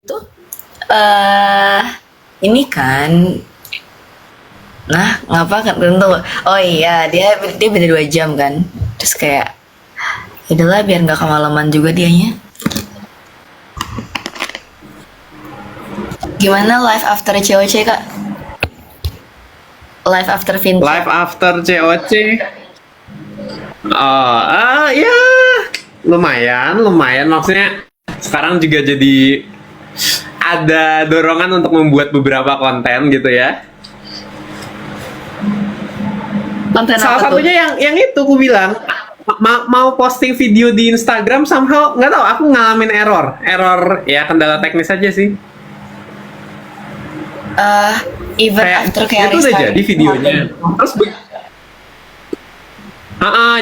Tuh, eh ini kan, nah ngapa kan tentu. Oh iya, dia dia beda 2 jam kan. Terus kayak, ya udahlah biar nggak kemalaman juga dianya. Gimana live after COC kak? Live after Vinci? Live after COC. Oh, ya lumayan maksudnya sekarang juga jadi ada dorongan untuk membuat beberapa konten gitu ya. Konten Salah apa tuh? satunya yang itu aku bilang mau posting video di Instagram somehow nggak tahu aku ngalamin error ya, kendala teknis aja sih. Even after kayak itu udah restart. jadi videonya. Terus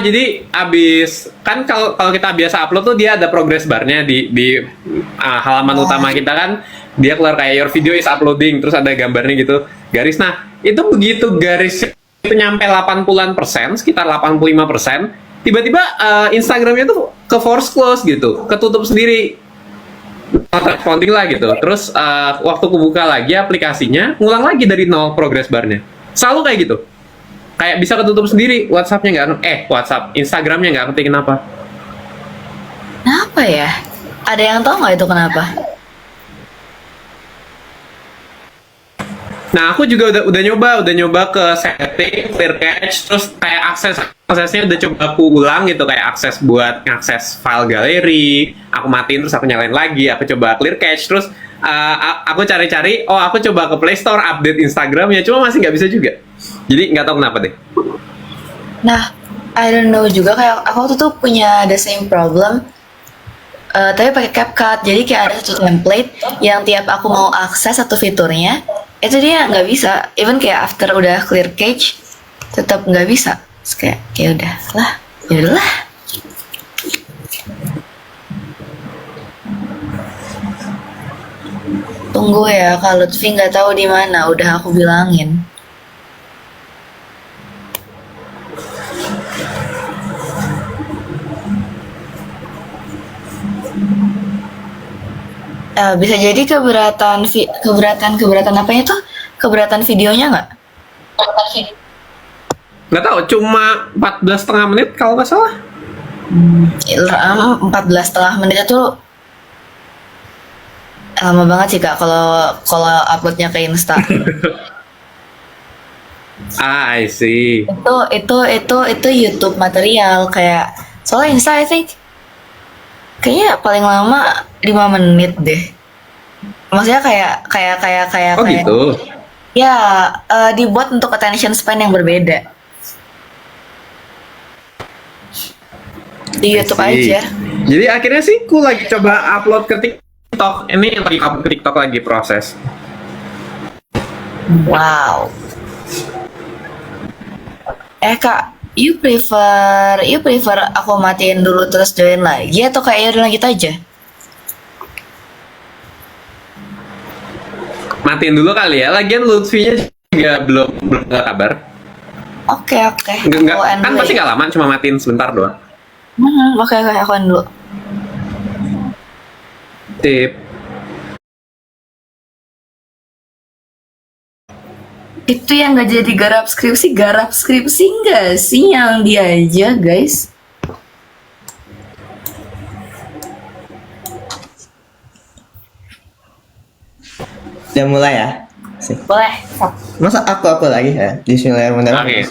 jadi abis kan kalau kita biasa upload tuh dia ada progress barnya di halaman utama kita kan, dia keluar kayak your video is uploading, terus ada gambarnya gitu garis. Nah itu begitu garis itu nyampe 80%, sekitar 85%, tiba-tiba Instagramnya tuh ke force close gitu, ketutup sendiri, not responding lah gitu. Terus waktu aku buka lagi aplikasinya, ngulang lagi dari nol progress barnya, selalu kayak gitu. Kayak bisa ketutup sendiri, WhatsApp-nya nggak, WhatsApp, Instagramnya nggak ngerti kenapa. Kenapa ya? Ada yang tahu nggak itu kenapa? Nah, aku juga udah nyoba ke setting, clear cache, terus kayak aksesnya udah coba aku ulang gitu, kayak akses buat ngakses file galeri, aku matiin terus aku nyalain lagi, aku coba clear cache, terus aku cari-cari, aku coba ke Play Store update Instagramnya, cuma masih nggak bisa juga. Jadi nggak tahu kenapa deh. Nah, I don't know juga, kayak aku tuh punya the same problem. Tapi pakai CapCut, jadi kayak ada satu template yang tiap aku mau akses satu fiturnya, itu dia nggak bisa. Even kayak after udah clear cache, tetap nggak bisa. Terus kayak, ya udah lah, ya udahlah. Tunggu ya, kalau Lutfi nggak tahu di mana, udah aku bilangin. Bisa jadi keberatan apanya tuh? Keberatan videonya nggak? Nggak tahu, cuma 14,5 menit kalau nggak salah. 14,5 menit itu lama banget sih kak kalau kalau uploadnya ke Insta. I see. Itu YouTube material kayak, soalnya Insta I think kayaknya paling lama 5 menit deh. Maksudnya kayak Oh gitu. ya, dibuat untuk attention span yang berbeda. Di YouTube I see. aja. Jadi akhirnya sih aku lagi coba upload ke TikTok. Ini lagi upload ke TikTok lagi proses. Wow. Kak, you prefer aku matiin dulu terus join lagi atau kayak ya udah lanjut aja? Matiin dulu kali ya. Lagian Lutfinya juga belum ada kabar. Oke. Nggak, Aku end kan dulu pasti ya. nggak lama, cuma matiin sebentar doang. Oke, aku end dulu. Tip. Itu yang gak jadi garap skripsi nggak sih yang dia aja guys? Udah mulai ya? Sih. Boleh. Masa aku lagi ya? Bismillahirrahmanirrahim.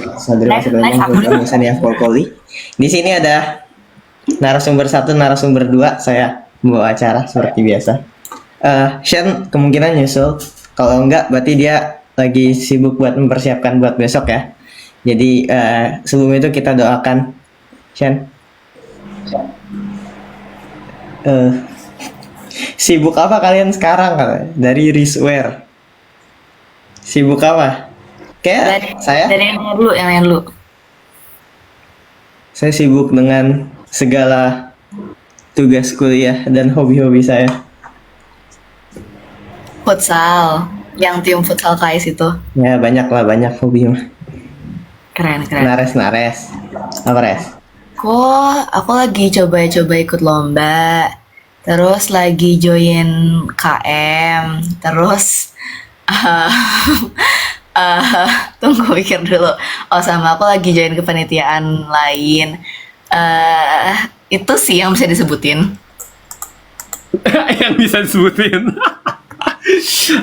Di sini ada narasumber 1, narasumber 2. Saya membawa acara seperti biasa. Shen kemungkinan nyusul. Kalau enggak, berarti dia lagi sibuk buat mempersiapkan buat besok ya. Jadi sebelum itu kita doakan Shen. Sibuk apa kalian sekarang? Dari Risware. Sibuk apa? Kayak Dari yang nanya dulu. saya sibuk dengan segala tugas kuliah dan hobi-hobi saya. Futsal, yang tim futsal KS itu. Ya banyak hobi mah. Keren. Nares. Apa res? Aku lagi coba ikut lomba. terus lagi join KM, terus eh, eh, tunggu pikir dulu. Oh, sama aku lagi join kepanitiaan lain. eh itu sih yang bisa disebutin. Yang bisa disebutin.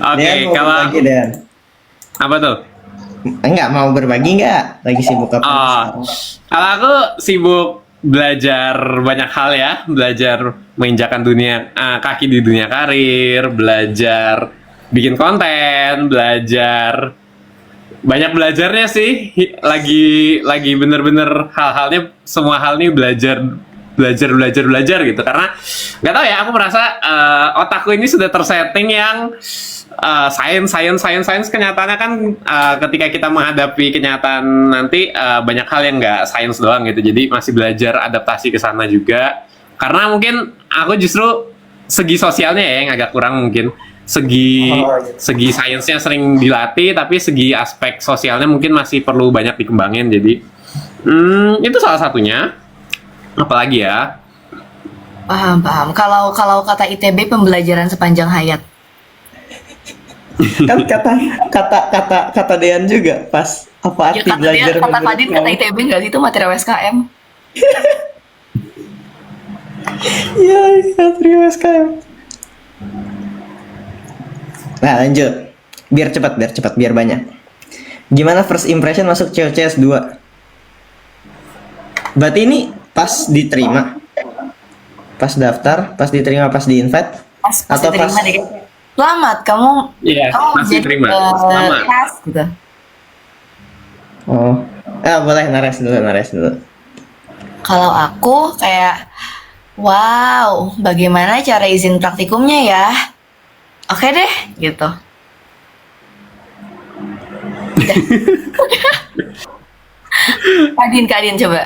Oke, Dean mau kalau berbagi, Dean. apa tuh? Enggak mau berbagi nggak? Lagi sibuk apa Oh, sekarang? kalau aku sibuk belajar banyak hal ya, belajar menginjakan dunia kaki di dunia karir, belajar bikin konten, belajar banyak belajarnya sih. Lagi bener-bener hal-halnya semua hal nih belajar gitu karena nggak tahu ya, aku merasa otakku ini sudah tersetting yang sains kenyataannya kan ketika kita menghadapi kenyataan nanti banyak hal yang nggak sains doang gitu, jadi masih belajar adaptasi ke sana juga karena mungkin aku justru segi sosialnya ya yang agak kurang, mungkin segi sainsnya sering dilatih tapi segi aspek sosialnya mungkin masih perlu banyak dikembangin, jadi itu salah satunya. Apalagi ya? Paham, paham. Kalau kata ITB pembelajaran sepanjang hayat. Kan kata Dean juga pas apa Ya arti kata dia, belajar kata menurut Fadin, kata kamu? ITB nggak sih itu materi USKM. Iya, terima SKM. Nah, lanjut. Biar cepat, biar banyak. Gimana first impression masuk COCS 2? Berarti ini pas diterima, pas daftar, pas diterima, pas di-invite, Pas atau diterima pas deh. Selamat, Iya, kamu pasti jadi terima. Selamat. kelas gitu. oh, boleh nares dulu. Kalau aku kayak, wow, bagaimana cara izin praktikumnya ya? Oke deh, gitu. Kadin coba.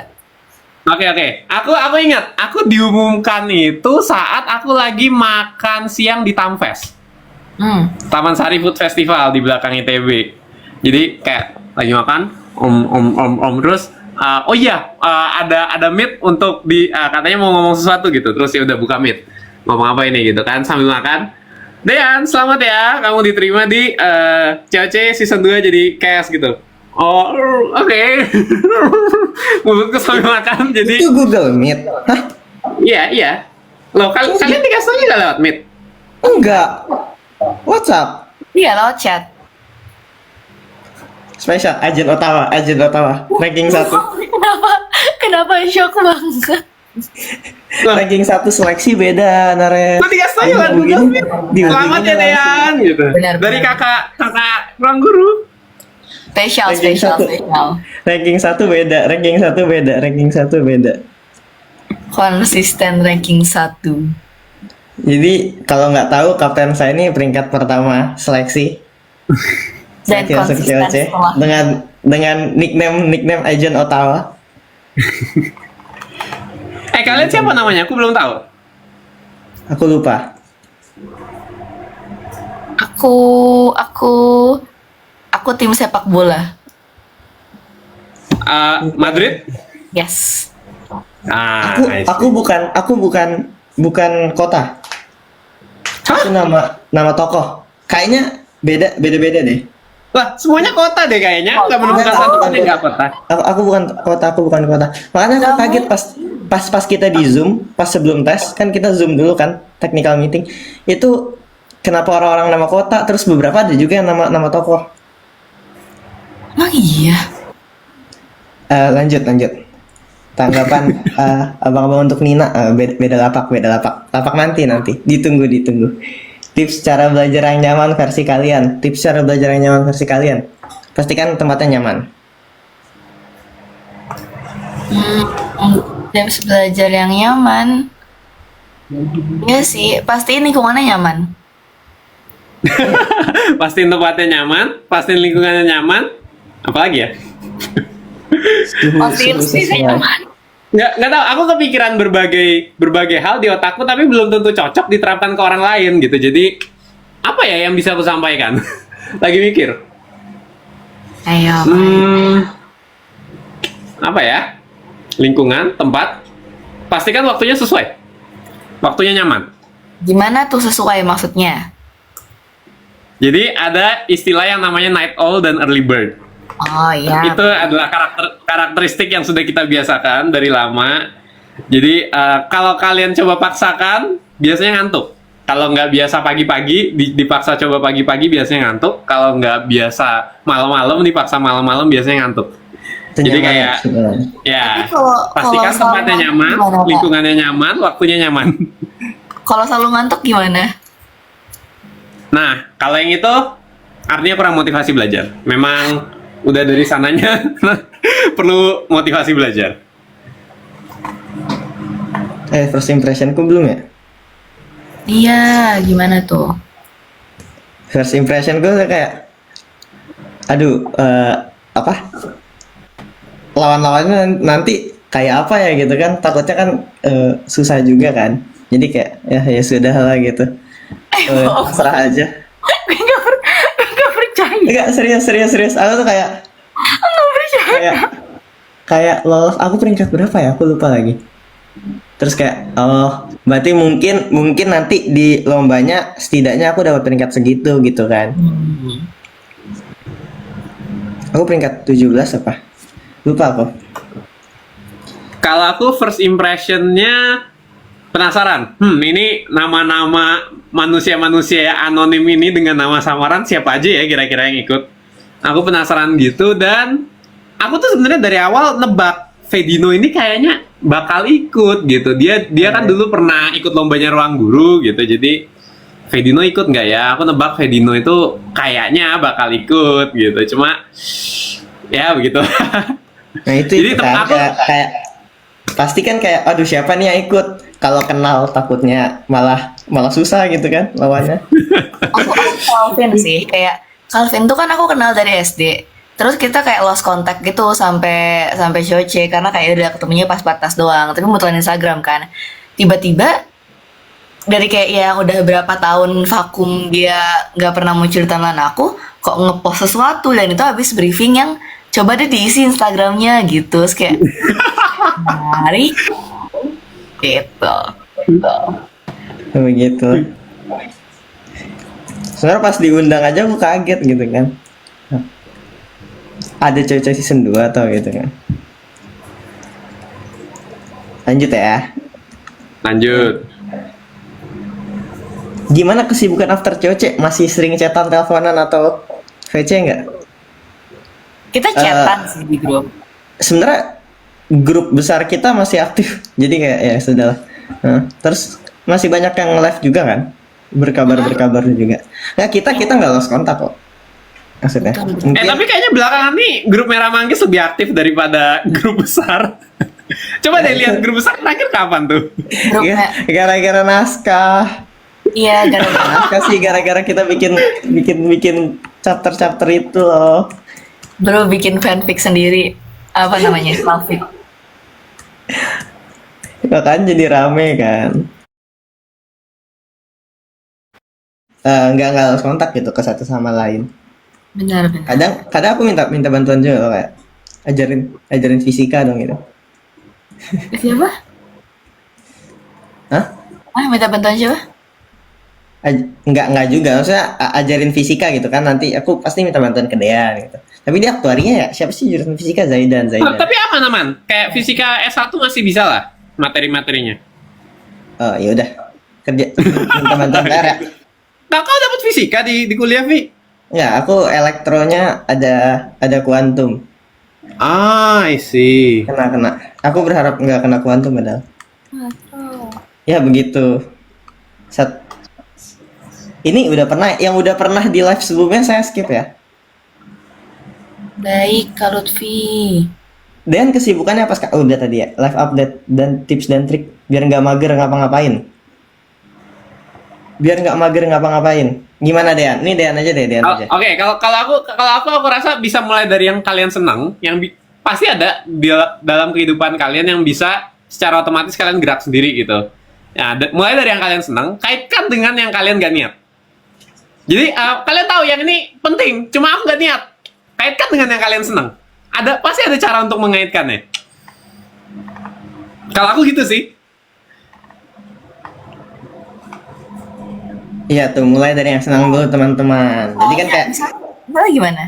Oke. Aku ingat, aku diumumkan itu saat aku lagi makan siang di Tamfest, Taman Sari Food Festival di belakang ITB. Jadi kayak lagi makan, terus oh iya, ada meet untuk katanya mau ngomong sesuatu gitu. Terus ya udah buka meet. Ngomong apa ini gitu kan sambil makan. Dean, selamat ya, kamu diterima di COC season 2 jadi cast gitu. Oh, oke. Mulutku sambil makan jadi Itu Google Meet? Hah? iya. Loh, kalian dikasih tahu nggak lewat meet? Enggak. WhatsApp. Iya, lewat chat. Spesial Agent Ottawa, ranking 1. Kenapa shock banget? Loh, Ranking 1 seleksi beda, Nares. kok dikasih tahu lewat Google Meet? Selamat ya Dean gitu. Benar, Dari benar. kakak ruang guru. Spesial. Ranking 1 beda, ranking 1 beda. Konsisten ranking 1. Jadi kalau nggak tahu kapten saya ini peringkat pertama seleksi. Dan Seleksi masuk konsisten COC setelah. dengan nickname Agent Ottawa. Kalian siapa namanya? Aku belum tahu. Aku lupa. Aku tim sepak bola. Madrid? Yes. I see. Aku bukan kota. Hah? Itu nama tokoh. Kayaknya beda deh. Lah, semuanya kota deh kayaknya. Nggak menemukan satu pun yang nggak kota. Aku bukan kota. Makanya aku kaget pas kita di Zoom, pas sebelum tes kan kita Zoom dulu kan, technical meeting. Itu kenapa orang-orang nama kota, terus beberapa ada juga yang nama tokoh. Emang iya? Lanjut. Tanggapan abang-abang untuk Nina, beda lapak. Lapak nanti. Ditunggu. Tips cara belajar yang nyaman versi kalian. Pastikan tempatnya nyaman. Tips belajar yang nyaman. Iya sih, pastiin lingkungannya nyaman. Pastiin tempatnya nyaman, pastiin lingkungannya nyaman. Apalagi ya? Pastiin sih nyaman. Nggak tahu. Aku kepikiran berbagai hal di otakku, tapi belum tentu cocok diterapkan ke orang lain gitu. Jadi apa ya yang bisa aku sampaikan? Lagi mikir. Ayo. Apa ya? Lingkungan, tempat. Pastikan waktunya sesuai. Waktunya nyaman. Gimana tuh sesuai maksudnya? Jadi ada istilah yang namanya night owl dan early bird. Oh iya. Itu adalah karakteristik yang sudah kita biasakan dari lama. Jadi kalau kalian coba paksakan, biasanya ngantuk. Kalau nggak biasa pagi-pagi, dipaksa coba pagi-pagi, biasanya ngantuk. Kalau nggak biasa malam-malam, dipaksa malam-malam, biasanya ngantuk. Itu Jadi nyaman kayak, sebenarnya. ya, Kalau pastikan tempatnya selalu nyaman, gimana, Pak? lingkungannya nyaman, waktunya nyaman. Kalau selalu ngantuk gimana? Nah, kalau yang itu artinya kurang motivasi belajar. Memang udah dari sananya perlu motivasi belajar. First impressionku belum ya? Iya, gimana tuh? First impressionku kayak, aduh, apa? Lawan-lawannya nanti kayak apa ya gitu kan? Takutnya kan susah juga kan. Jadi kayak ya sudah lah gitu. Pasrah aja. Gue gak percaya. Enggak, serius. Aku tuh kayak Gak percaya. kayak lolos. Aku peringkat berapa ya? Aku lupa lagi. Terus kayak berarti mungkin nanti di lombanya setidaknya aku dapat peringkat segitu gitu kan. Aku peringkat 17 apa? Lupa aku. Kalau aku first impressionnya penasaran. Ini nama-nama manusia-manusia anonim ini dengan nama samaran siapa aja ya kira-kira yang ikut? Aku penasaran gitu dan aku tuh sebenarnya dari awal nebak Fedino ini kayaknya bakal ikut gitu. Dia kan dulu pernah ikut lombanya Ruang Guru gitu. Jadi Fedino ikut nggak ya? Aku nebak Fedino itu kayaknya bakal ikut gitu. Cuma ya begitu. Nah itu Jadi kan aku kayak pasti kan kayak aduh siapa nih yang ikut? Kalau kenal takutnya malah susah gitu kan lawannya. Aku Calvin sih, kayak Calvin tuh kan aku kenal dari SD. Terus kita kayak lost contact gitu sampai Shoce karena kayak udah ketemunya pas batas doang. Tapi mutual Instagram kan. Tiba-tiba dari kayak yang udah berapa tahun vakum dia nggak pernah muncul di timeline aku, kok ngepost sesuatu dan itu habis briefing yang coba deh diisi Instagramnya gitu. Terus kayak mari gitu. Begitu. Sebenarnya pas diundang aja aku kaget gitu kan. Ada cewek-cewek season 2 atau gitu kan. Lanjut ya. lanjut. Gimana kesibukan after COC? Masih sering chatan, teleponan atau VC nggak? Kita chatan sih di grup. Sebenarnya grup besar kita masih aktif. Jadi kayak ya sudah. Terus masih banyak yang live juga kan? Berkabar juga. Nah, kita nggak lost kontak kok. Maksudnya. Mungkin Tapi kayaknya belakangan nih grup Merah Manggis lebih aktif daripada grup besar. Coba deh lihat grup besar terakhir kapan tuh? Grupnya. gara-gara naskah. Iya, gara-gara Naskah sih gara-gara kita bikin chapter itu loh. bro bikin fanfic sendiri. Apa namanya? Fanfic. Kan jadi rame kan. Nggak harus kontak gitu ke satu sama lain. Benar. Kadang aku minta bantuan juga loh, kayak ajarin fisika dong gitu. Siapa? Hah? Minta bantuan siapa? Enggak juga, maksudnya ajarin fisika gitu kan, nanti aku pasti minta bantuan ke Dea gitu. Tapi dia aktuarinya ya siapa sih jurusan fisika? Zaidan. Tapi aman. Kayak fisika S1 masih bisa lah materi-materinya. Oh ya udah, kerja minta bantuan Dea. Nah, kau dapat fisika di kuliah, Vi? Ya, aku elektronya ada kuantum. I see. Kena. Aku berharap nggak kena kuantum padahal. Ya begitu. Ini yang udah pernah di live sebelumnya saya skip ya. Baik, Kak Lutfi. Dan kesibukannya apa sekarang? Udah tadi ya, live update dan tips dan trik biar nggak mager ngapa-ngapain. Gimana Dean? Nih Dean aja. Oke, kalau aku rasa bisa mulai dari yang kalian senang, pasti ada dalam kehidupan kalian yang bisa secara otomatis kalian gerak sendiri gitu. Ya, mulai dari yang kalian senang, kaitkan dengan yang kalian gak niat. Jadi kalian tahu yang ini penting, cuma aku gak niat. Kaitkan dengan yang kalian senang. Pasti ada cara untuk mengaitkannya. Kalau aku gitu sih. Iya tuh, mulai dari yang senang dulu teman-teman. Jadi kan kayak, Misalnya gimana?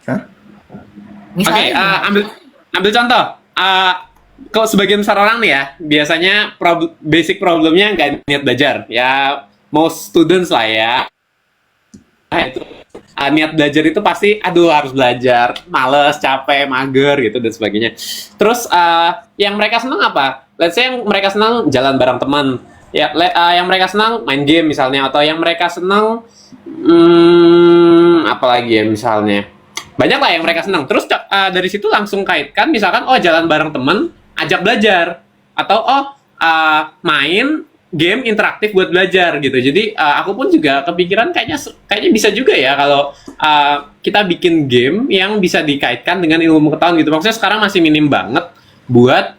hah? Oke, Misalnya gimana? ambil contoh. Kalau sebagian besar orang nih ya, biasanya basic problemnya nggak niat belajar. Ya, most students lah ya. Nah, itu niat belajar itu pasti, aduh harus belajar, males, capek, mager gitu dan sebagainya. Terus yang mereka senang apa? Let's say yang mereka senang jalan bareng teman. Ya, yang mereka senang main game misalnya, atau yang mereka senang apalagi ya misalnya. Banyak lah yang mereka senang. Terus dari situ langsung kaitkan, misalkan oh jalan bareng temen, ajak belajar, atau main game interaktif buat belajar gitu. Jadi aku pun juga kepikiran kayaknya bisa juga ya kalau kita bikin game yang bisa dikaitkan dengan ilmu pengetahuan gitu. Maksudnya sekarang masih minim banget buat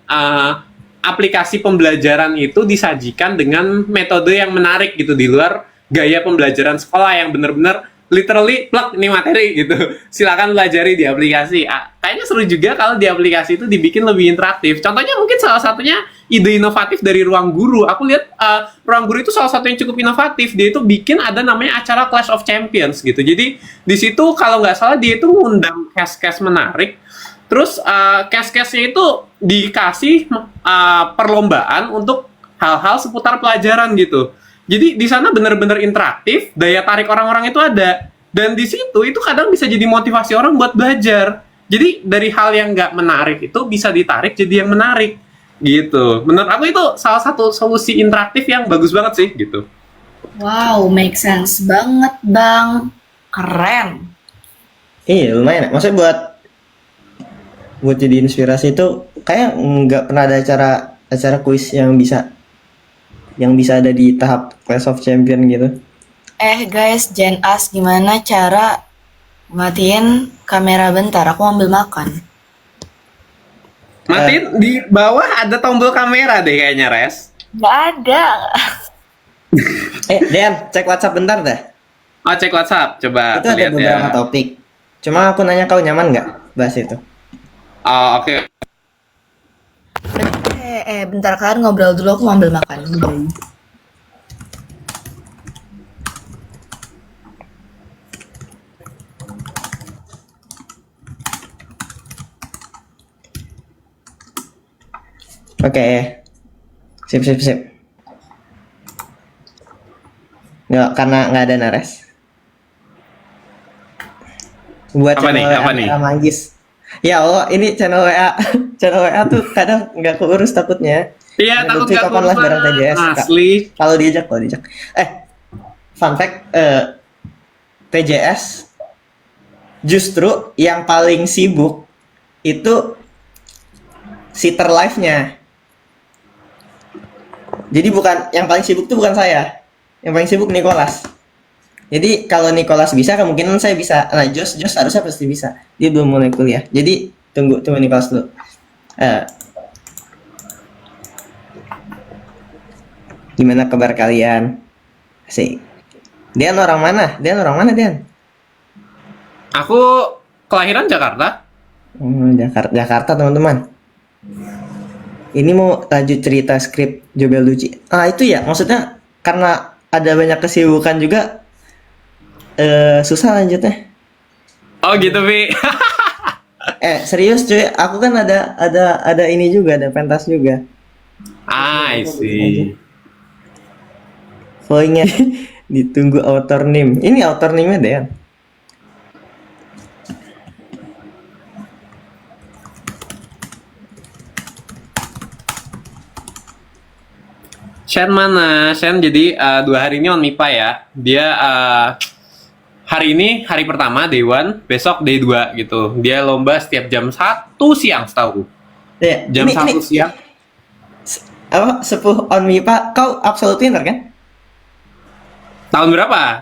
aplikasi pembelajaran itu disajikan dengan metode yang menarik gitu di luar gaya pembelajaran sekolah yang benar-benar literally plug ini materi gitu. Silakan pelajari di aplikasi. Kayaknya seru juga kalau di aplikasi itu dibikin lebih interaktif. Contohnya mungkin salah satunya ide inovatif dari Ruang Guru. Aku lihat Ruang Guru itu salah satu yang cukup inovatif. Dia itu bikin ada namanya acara Clash of Champions gitu. Jadi di situ kalau nggak salah dia itu ngundang cast-cast menarik. Terus cast-castnya itu dikasih perlombaan untuk hal-hal seputar pelajaran gitu. Jadi di sana benar-benar interaktif, daya tarik orang-orang itu ada. Dan di situ itu kadang bisa jadi motivasi orang buat belajar. Jadi dari hal yang nggak menarik itu bisa ditarik jadi yang menarik. Gitu. Menurut aku itu salah satu solusi interaktif yang bagus banget sih gitu. Wow, make sense banget, Bang. Keren. Iya lumayan. Maksudnya buat jadi inspirasi itu kayak nggak pernah ada acara kuis yang bisa ada di tahap Clash of Champion gitu. Guys, Jen As, gimana cara matiin kamera bentar? Aku ambil makan. Matiin di bawah ada tombol kamera deh kayaknya, Res. Nggak ada. Dean, cek WhatsApp bentar dah. Oh, cek WhatsApp. Coba Itu ada lihat beberapa ya. topik. Cuma aku nanya kau nyaman nggak bahas itu? Oh, oke. Bentar kalian ngobrol dulu, aku mau ambil makan. Oke. Sip. Nggak, karena nggak ada Nares. Buat Apa nih? channel Apa WA nih? Merah Manggis. Ya Allah, ini channel WA. Channel WA tuh kadang nggak keurus takutnya. Iya, takut Lutfi gak kapan live bareng kurus, TJS, Kak? asli. Kalau diajak. Fun fact, TJS justru yang paling sibuk itu sitter live-nya. Jadi bukan yang paling sibuk tuh bukan saya. Yang paling sibuk Nicholas. Jadi kalau Nicholas bisa, kemungkinan saya bisa. Nah, Jos harusnya pasti bisa. Dia belum mulai kuliah. Jadi tunggu Nicholas dulu. Gimana kabar kalian? Asik. Dian orang mana? Dian? Aku kelahiran Jakarta. Jakarta teman-teman. Ini mau tajuk cerita skrip Jobel Luci. Itu ya, maksudnya karena ada banyak kesibukan juga, susah lanjutnya. Oh gitu, Vi. Serius cuy, aku kan ada ini juga, ada pentas juga. I see. Flowingnya ditunggu author name. Ini author name-nya Dean. Shen mana? Shen jadi 2 hari ini on MIPA ya. Dia hari ini hari pertama day 1, besok day 2 gitu. Dia lomba setiap jam 1 siang setahu. Ya, Jam ini 1 siang. apa sepuh on MIPA, kau absolute winner kan? Tahun berapa?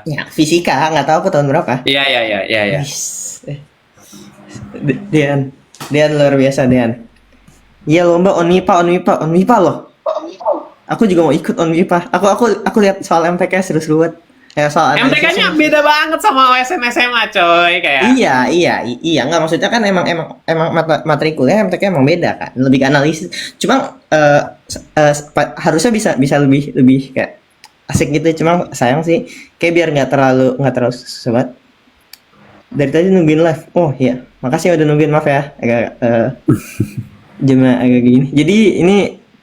Ya, fisika, nggak tahu aku tahun berapa. Iya. Wis. Dean luar biasa Dean. Iya lomba on MIPA loh. Aku juga mau ikut on MIPA. Aku lihat soal MTK seru-seru banget. Soal MTK-nya beda banget sama OSN SMA coy kayak. Iya, nggak maksudnya kan emang materi kuliah MTK emang beda kan, lebih ke analisis. Cuma harusnya bisa lebih kayak asik gitu. Cuma sayang sih, kayak biar nggak terlalu sobat. Dari tadi nungguin live. Oh iya, makasih udah nungguin, maaf ya. Agak jamnya agak gini. Jadi ini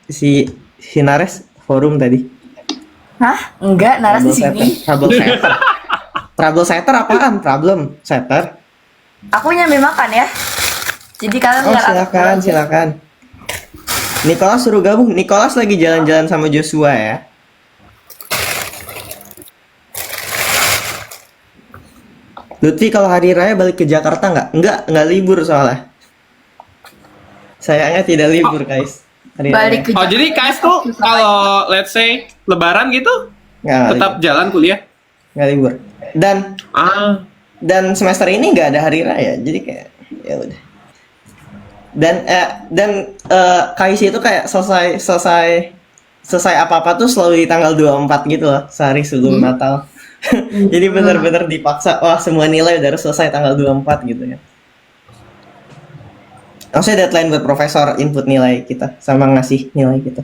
si Nares forum tadi. Hah? Enggak, Naras di sini. Trouble setter. Trouble setter apaan? Problem setter. Aku nyambil makan ya. Jadi kalian Oh, lihat aku silakan, aja. silakan. Nicholas suruh gabung. Nicholas lagi jalan-jalan sama Joshua ya. Lutfi kalau hari raya balik ke Jakarta nggak? Nggak libur soalnya. Sayangnya tidak libur, guys. Hari Balik ke Oh, jadi KS tuh kalau let's say lebaran gitu nggak tetap jalan kuliah. nggak libur. Dan Ah, semester ini nggak ada hari raya, jadi kayak ya udah. Dan KIC itu kayak selesai apa-apa tuh selalu di tanggal 24 gitu loh, sehari sebelum Natal. Jadi benar-benar dipaksa, wah semua nilai udah harus selesai tanggal 24 gitu ya. Maksudnya deadline buat profesor input nilai kita sama ngasih nilai kita.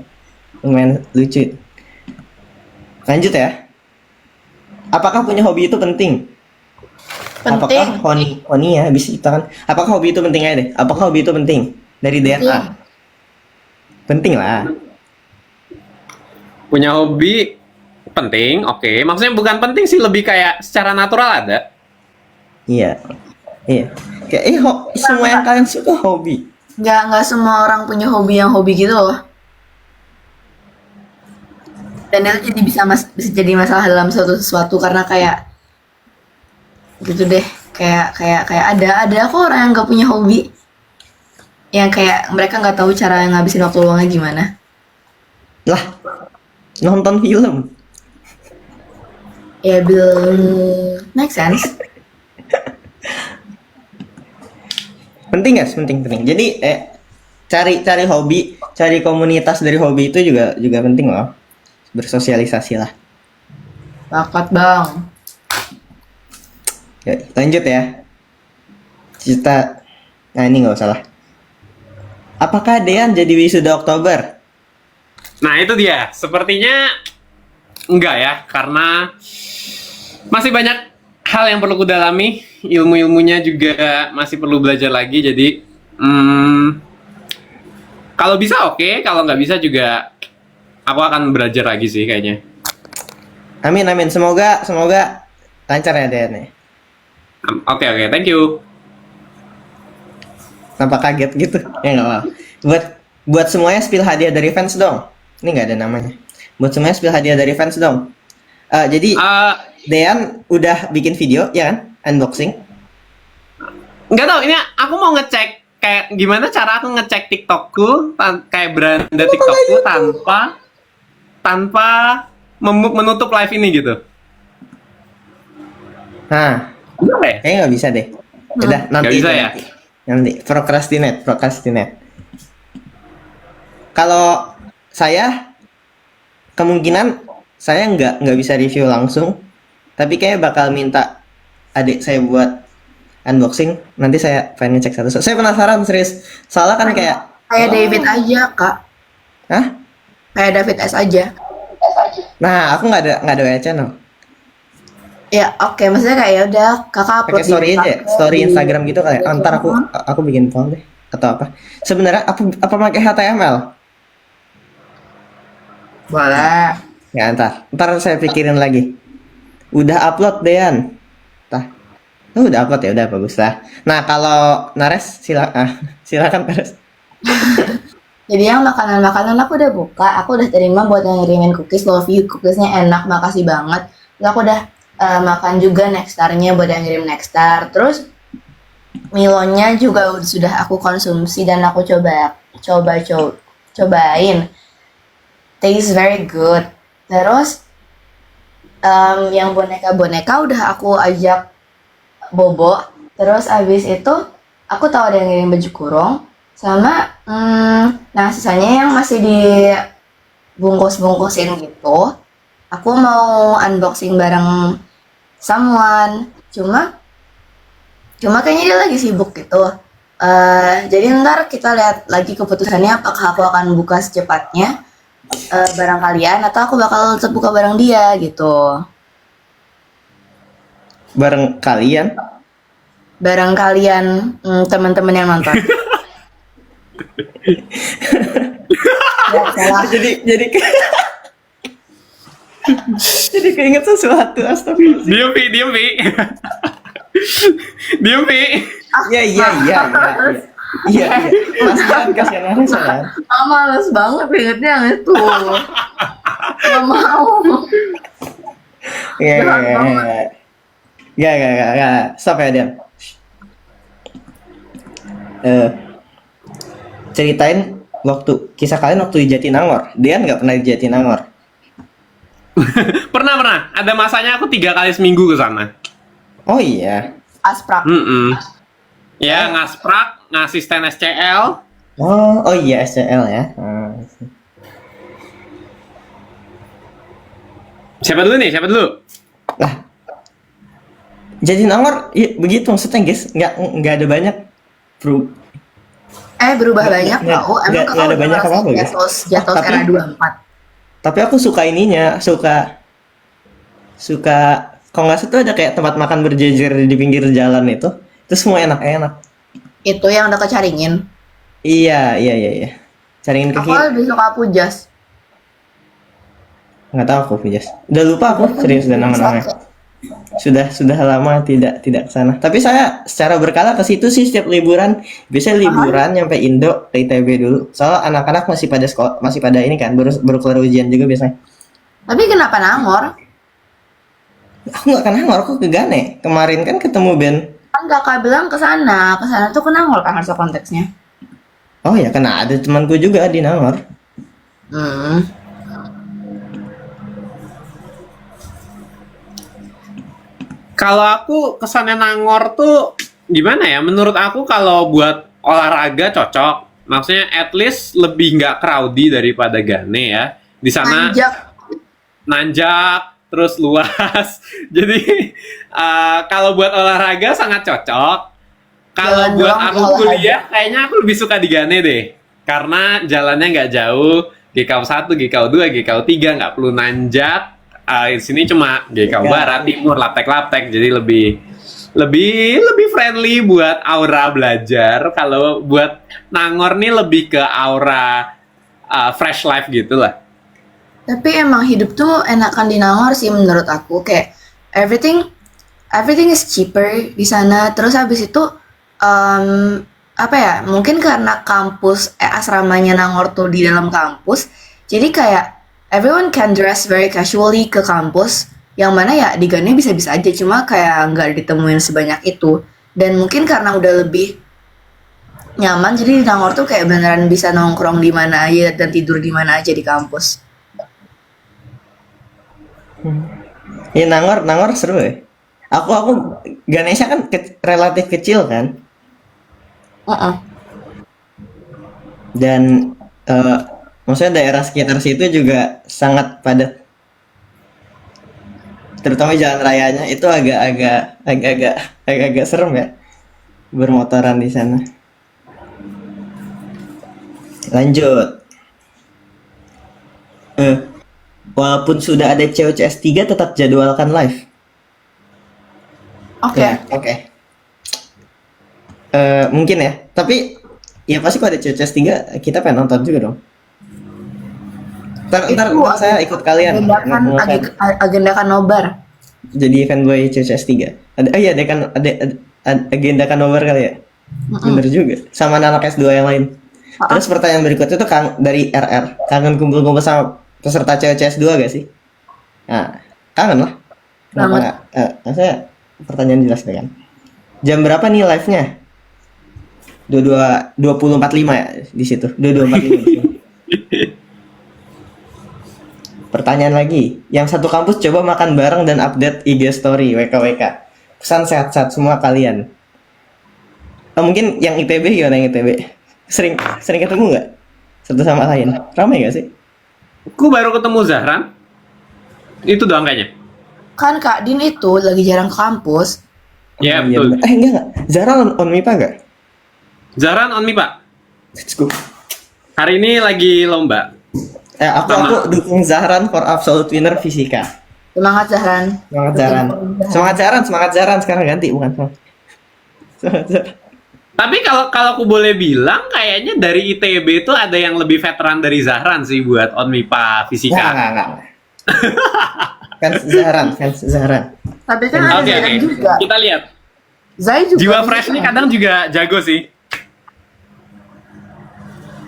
Lumayan lucu itu. Lanjut ya. Apakah punya hobi itu penting? penting. Apakah Honi ya bisa kita kan? Apakah hobi itu penting aja deh? Apakah hobi itu penting? Dari DNA. Penting lah. punya hobi penting, oke. Maksudnya bukan penting sih, lebih kayak secara natural ada. Iya. Iya. Kayak semua yang kalian suka hobi. Nggak semua orang punya hobi yang hobi gitu loh. Dan itu jadi bisa jadi masalah dalam suatu sesuatu karena kayak gitu deh, kayak ada kok orang yang nggak punya hobi, yang kayak mereka nggak tahu cara ngabisin waktu luangnya gimana. Lah, nonton film. Ya belum make sense. Penting guys, penting. Jadi cari hobi, cari komunitas dari hobi itu juga penting loh. Bersosialisasi lah. Bakat bang. Ya, lanjut ya. Nah ini nggak usah lah. Apakah Dean jadi wisuda Oktober? Nah, itu dia. Sepertinya enggak ya, karena masih banyak hal yang perlu kudalami, ilmu-ilmunya juga masih perlu belajar lagi. Jadi, kalau bisa oke, kalau nggak bisa juga aku akan belajar lagi sih kayaknya. Amin. Semoga lancar ya Dean ya. Oke, thank you. Kenapa kaget gitu? Ya nggak apa. Buat semuanya spill hadiah dari fans dong. Ini nggak ada namanya. Buat semuanya spill hadiah dari fans dong. Jadi Dean udah bikin video ya kan? Unboxing. Nggak tahu, ini aku mau ngecek kayak gimana cara aku ngecek TikTokku, kayak beranda TikTokku tanpa menutup live ini gitu. Nah, Boleh? kayaknya nggak bisa deh. Udah nanti. Nggak bisa ya? Nanti procrastinate. Kalau saya kemungkinan saya nggak bisa review langsung, tapi kayak bakal minta adik saya buat unboxing. Nanti saya pengen cek satu. Saya penasaran serius. Soalnya kan kayak David aja kak. Hah? Kayak David S aja. Nah, aku nggak ada WA channel. Ya oke, maksudnya kayak ya udah kakak upload Pakai story di- aja, story Instagram gitu kayak. Ntar aku bikin poll deh atau apa. Sebenarnya apa pakai HTML? Boleh. Ya ntar saya pikirin lagi. Udah upload Dean. Udah upload ya, udah bagus lah. Nah kalau Nares silakan Nares. Jadi yang makanan-makanan aku udah buka, aku udah terima buat yang ngirimin cookies, love you, cookiesnya enak, makasih banget. Terus aku udah makan juga Nextarnya buat yang ngirim Nextar. Terus Milonya juga sudah aku konsumsi dan aku cobain. Tastes very good. Terus yang boneka-boneka udah aku ajak bobo. Terus abis itu aku tahu ada yang ngirim baju kurung sama nah sisanya yang masih dibungkus-bungkusin gitu. Aku mau unboxing bareng someone. Cuma kayaknya dia lagi sibuk gitu. Jadi ntar kita lihat lagi keputusannya apakah aku akan buka secepatnya barang kalian atau aku bakal tetap buka barang dia gitu. Bareng kalian. Barang kalian teman-teman yang nonton. Ya, salah. Jadi jadi keinget sesuatu, astagfirullah. Diem, Pi, diem, Pi. Diem, Pi. Iya. Iya. Mas jangan kasihan orang saya. Males banget ingetnya yang itu. Gak mau. Gak. Stop ya, Dian. Ceritain kisah kalian waktu di Jatinangor. Dian nggak pernah di Jatinangor. Pernah. Ada masanya aku 3 kali seminggu ke sana. Oh iya. Asprak. Ya, ngasprak, ngasisten SCL. Oh iya, SCL ya. Siapa dulu? Lah, Jatinangor ya, begitu maksudnya guys. Nggak ada banyak Berubah banyak nggak- tau. Emang nggak ada banyak apa-apa, guys. Jatuh Tapi- era 24. Tapi aku suka ininya, suka kalau nggak salah tuh ada kayak tempat makan berjejer di pinggir jalan itu semua enak-enak. Itu yang udah kecaringin. Iya. Cariin ke Aku kiri. lebih suka Pujas. Nggak tahu aku Pujas. Udah lupa aku serius dan nama-namanya. Sudah lama tidak kesana. Tapi saya secara berkala ke situ sih setiap liburan. Biasanya liburan nyampe Indo ke ITB dulu. Soalnya anak-anak masih pada sekolah, masih pada ini kan, baru kelar ujian juga biasanya. Tapi kenapa Nangor? Aku nggak ke Nangor, aku ke Gane. Kemarin kan ketemu Ben. Kan kakak bilang ke sana tuh ke Nangor kan harusnya konteksnya. Oh ya, karena ada temanku juga di Nangor. Kalau aku kesannya Nangor tuh gimana ya? Menurut aku kalau buat olahraga cocok. Maksudnya at least lebih nggak crowdy daripada Gane ya. Di sana nanjak, terus luas. Jadi kalau buat olahraga sangat cocok. Kalau Jalan buat doang aku olahraga. kuliah, kayaknya aku lebih suka di Gane deh. Karena jalannya nggak jauh. GKU 1, GKU 2, GKU 3 nggak perlu nanjak. Di sini cuma GKU Barat, Timur, laptek-laptek. Jadi lebih friendly buat aura belajar. Kalau buat Nangor nih lebih ke aura fresh life gitu lah. Tapi emang hidup tuh enakan di Nangor sih menurut aku. Kayak everything is cheaper di sana. Terus habis itu apa ya? Mungkin karena kampus asramanya Nangor tuh di dalam kampus. Jadi kayak everyone can dress very casually ke kampus. Yang mana ya di Gane bisa-bisa aja, cuma kayak nggak ditemuin sebanyak itu. Dan mungkin karena udah lebih nyaman, jadi di Nangor tuh kayak beneran bisa nongkrong di mana aja dan tidur di mana aja di kampus. Ya Nangor seru ya. Aku Ganesha kan relatif kecil kan. Dan maksudnya daerah sekitar situ juga sangat padat. Terutama jalan rayanya itu agak serem ya. Bermotoran di sana. Lanjut. Walaupun sudah ada COCS 3 tetap jadwalkan live. Oke. Ya, oke. Mungkin ya. Tapi ya pasti kalau ada COCS 3 kita pengen nonton juga dong. Ntar saya ikut kalian. Agendakan nobar. Jadi fanboy COCS 3. Ada agendakan nobar kali ya. Bener juga. Sama anak S2 yang lain. Terus pertanyaan berikutnya tuh dari RR. Kangen kumpul-kumpul sama peserta COCS 2 gak sih? Nah, kangen lah. Kenapa nggak? Saya pertanyaan jelas deh kan. Jam berapa nih live-nya? 20.45 ya di situ. 22.45 di sini. Pertanyaan lagi. Yang satu kampus coba makan bareng dan update IG story WKWK. Pesan sehat-sehat semua kalian. Mungkin yang ITB gimana yang ITB? Sering ketemu nggak? Satu sama lain. Ramai nggak sih? Aku baru ketemu Zahran. Itu doang kayaknya. Kan Kak Din itu lagi jarang ke kampus. Ya, Iya, betul. enggak. Zara on MIPA nggak? Zahran on MIPA. Let's go. Hari ini lagi lomba. Aku dukung Zahran for absolute winner fisika. Semangat Zahran. Semangat Zahran. Semangat Zahran sekarang ganti bukan. Semangat Zahran. Tapi kalau aku boleh bilang, kayaknya dari ITB itu ada yang lebih veteran dari Zahran sih buat ONMIPA fisika. Enggak. Fans Zahran. Tapi kan ada Oke, Zai oke. juga. Kita lihat. Zai juga. Jiwa fresh nih kadang juga jago sih.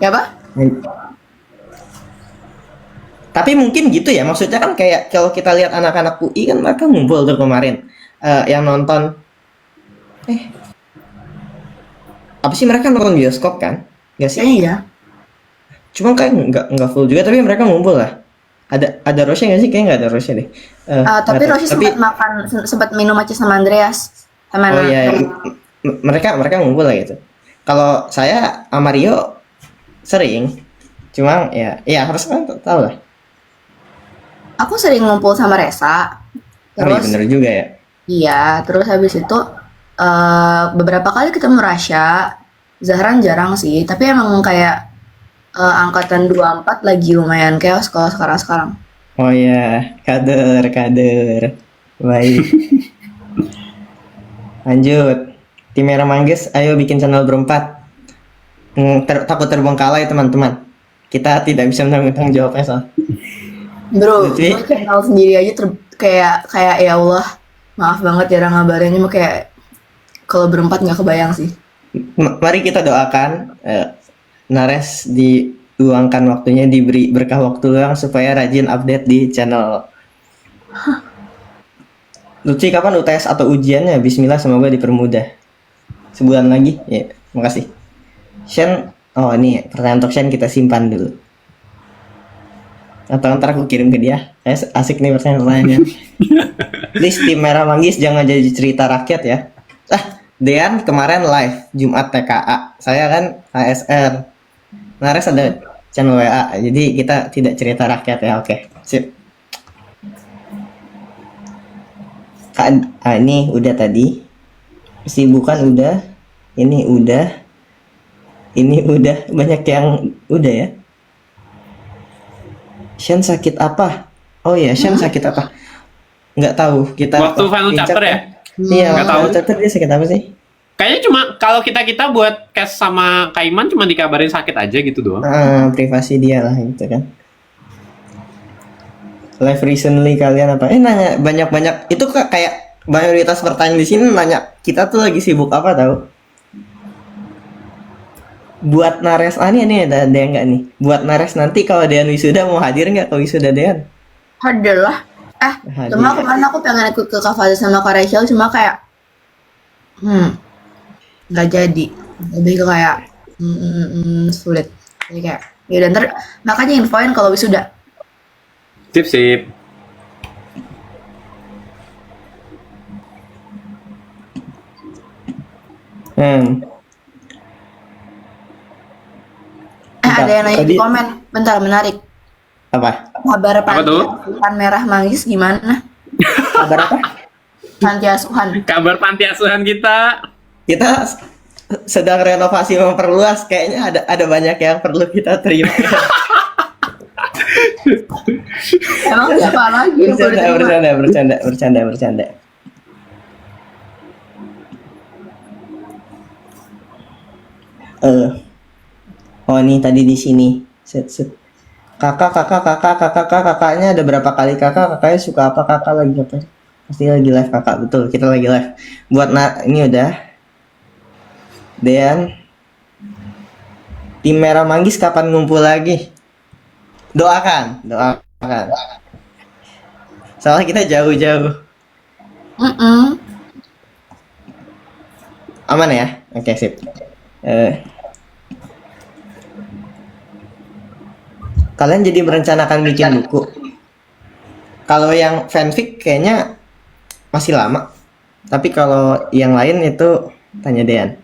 Ya Pak? Tapi mungkin gitu ya, maksudnya kan kayak kalau kita lihat anak-anak UI kan mereka ngumpul tuh kemarin. Yang nonton apa sih, mereka nonton bioskop kan? Nggak sih? Iya. Cuma kayak nggak full juga, tapi mereka ngumpul lah. Ada Rosya nggak sih? Kayaknya nggak ada Rosya deh. Tapi nggak tahu. Roshi sempat minum aja sama Andreas. Sama Oh iya, mereka ngumpul lah gitu. Kalau saya sama Rio sering, cuma ya harus kan tahu lah. Aku sering ngumpul sama Resa. Oh iya Terus bener juga ya. iya, terus habis itu beberapa kali ketemu Rasya. Zahran jarang sih, tapi emang kayak angkatan 24 lagi lumayan chaos kalau sekarang. Oh iya, kader. Baik. Lanjut. Tim Merah Manggis, ayo bikin channel berempat. Takut terbengkalai teman-teman. Kita tidak bisa menanggung jawabnya soal. Bro, Lutfi? gue channel sendiri aja kayak ya Allah, maaf banget jarang ngabarinnya, mah kayak kalau berempat nggak kebayang sih. Mari kita doakan Nares diluangkan waktunya, diberi berkah waktu luang supaya rajin update di channel. Lutfi, kapan UTS atau ujiannya? Bismillah, semoga dipermudah. Sebulan lagi, ya. Makasih. Shen, oh ini pertanyaan untuk Shen kita simpan dulu. Atau ntar aku kirim ke dia. Asik nih pertanyaan-pertanyaannya. Please, tim Merah Manggis jangan jadi cerita rakyat ya. Dean kemarin live Jumat TKA. Saya kan ASR. Nares ada channel WA. Jadi kita tidak cerita rakyat ya. Oke, sip. Ini udah tadi. Kesibukan udah. Ini udah. Banyak yang udah ya. Shen sakit apa? Oh iya, Shen sakit apa? Nggak tahu. Kita Waktu final chapter ya? Iya, Nggak tahu. final chapter dia sakit apa sih? Kayaknya cuma kalau kita buat cast sama Kaiman cuma dikabarin sakit aja gitu doang. Privasi dia lah gitu kan. Live recently kalian apa? Nanya banyak-banyak. Itu kayak mayoritas pertanyaan di sini nanya kita tuh lagi sibuk apa tahu? Buat Nares, ini ada yang nggak nih? Buat Nares nanti kalau Dean wisuda mau hadir nggak ke wisuda Dean? Hadir lah. Hadir. Cuma kemarin aku pengen ikut ke Kak Fadil sama Kak Rachel, cuma kayak nggak jadi. Lebih ke kayak sulit. Jadi kayak ya ntar makanya infoin kalau wisuda. Sip. Ada yang nanya di komen. Bentar, menarik. Apa? Kabar Apa tuh? panti asuhan Merah Manggis gimana? Kabar apa? Panti asuhan. Kabar panti asuhan kita. Kita sedang renovasi memperluas. Kayaknya ada banyak yang perlu kita terima. Emang siapa lagi yang boleh terima? Bercanda. Oh nih tadi di sini. Set. Kakaknya ada berapa kali kakaknya suka apa, kakak lagi apa? Pasti lagi live kakak, betul, kita lagi live. Buat ini udah. Dean, tim Merah Manggis kapan ngumpul lagi? Doakan. Soalnya kita jauh-jauh. Aman ya? Oke, sip. Kalian jadi merencanakan bikin buku. Kalau yang fanfic kayaknya masih lama. Tapi kalau yang lain itu tanya Dean.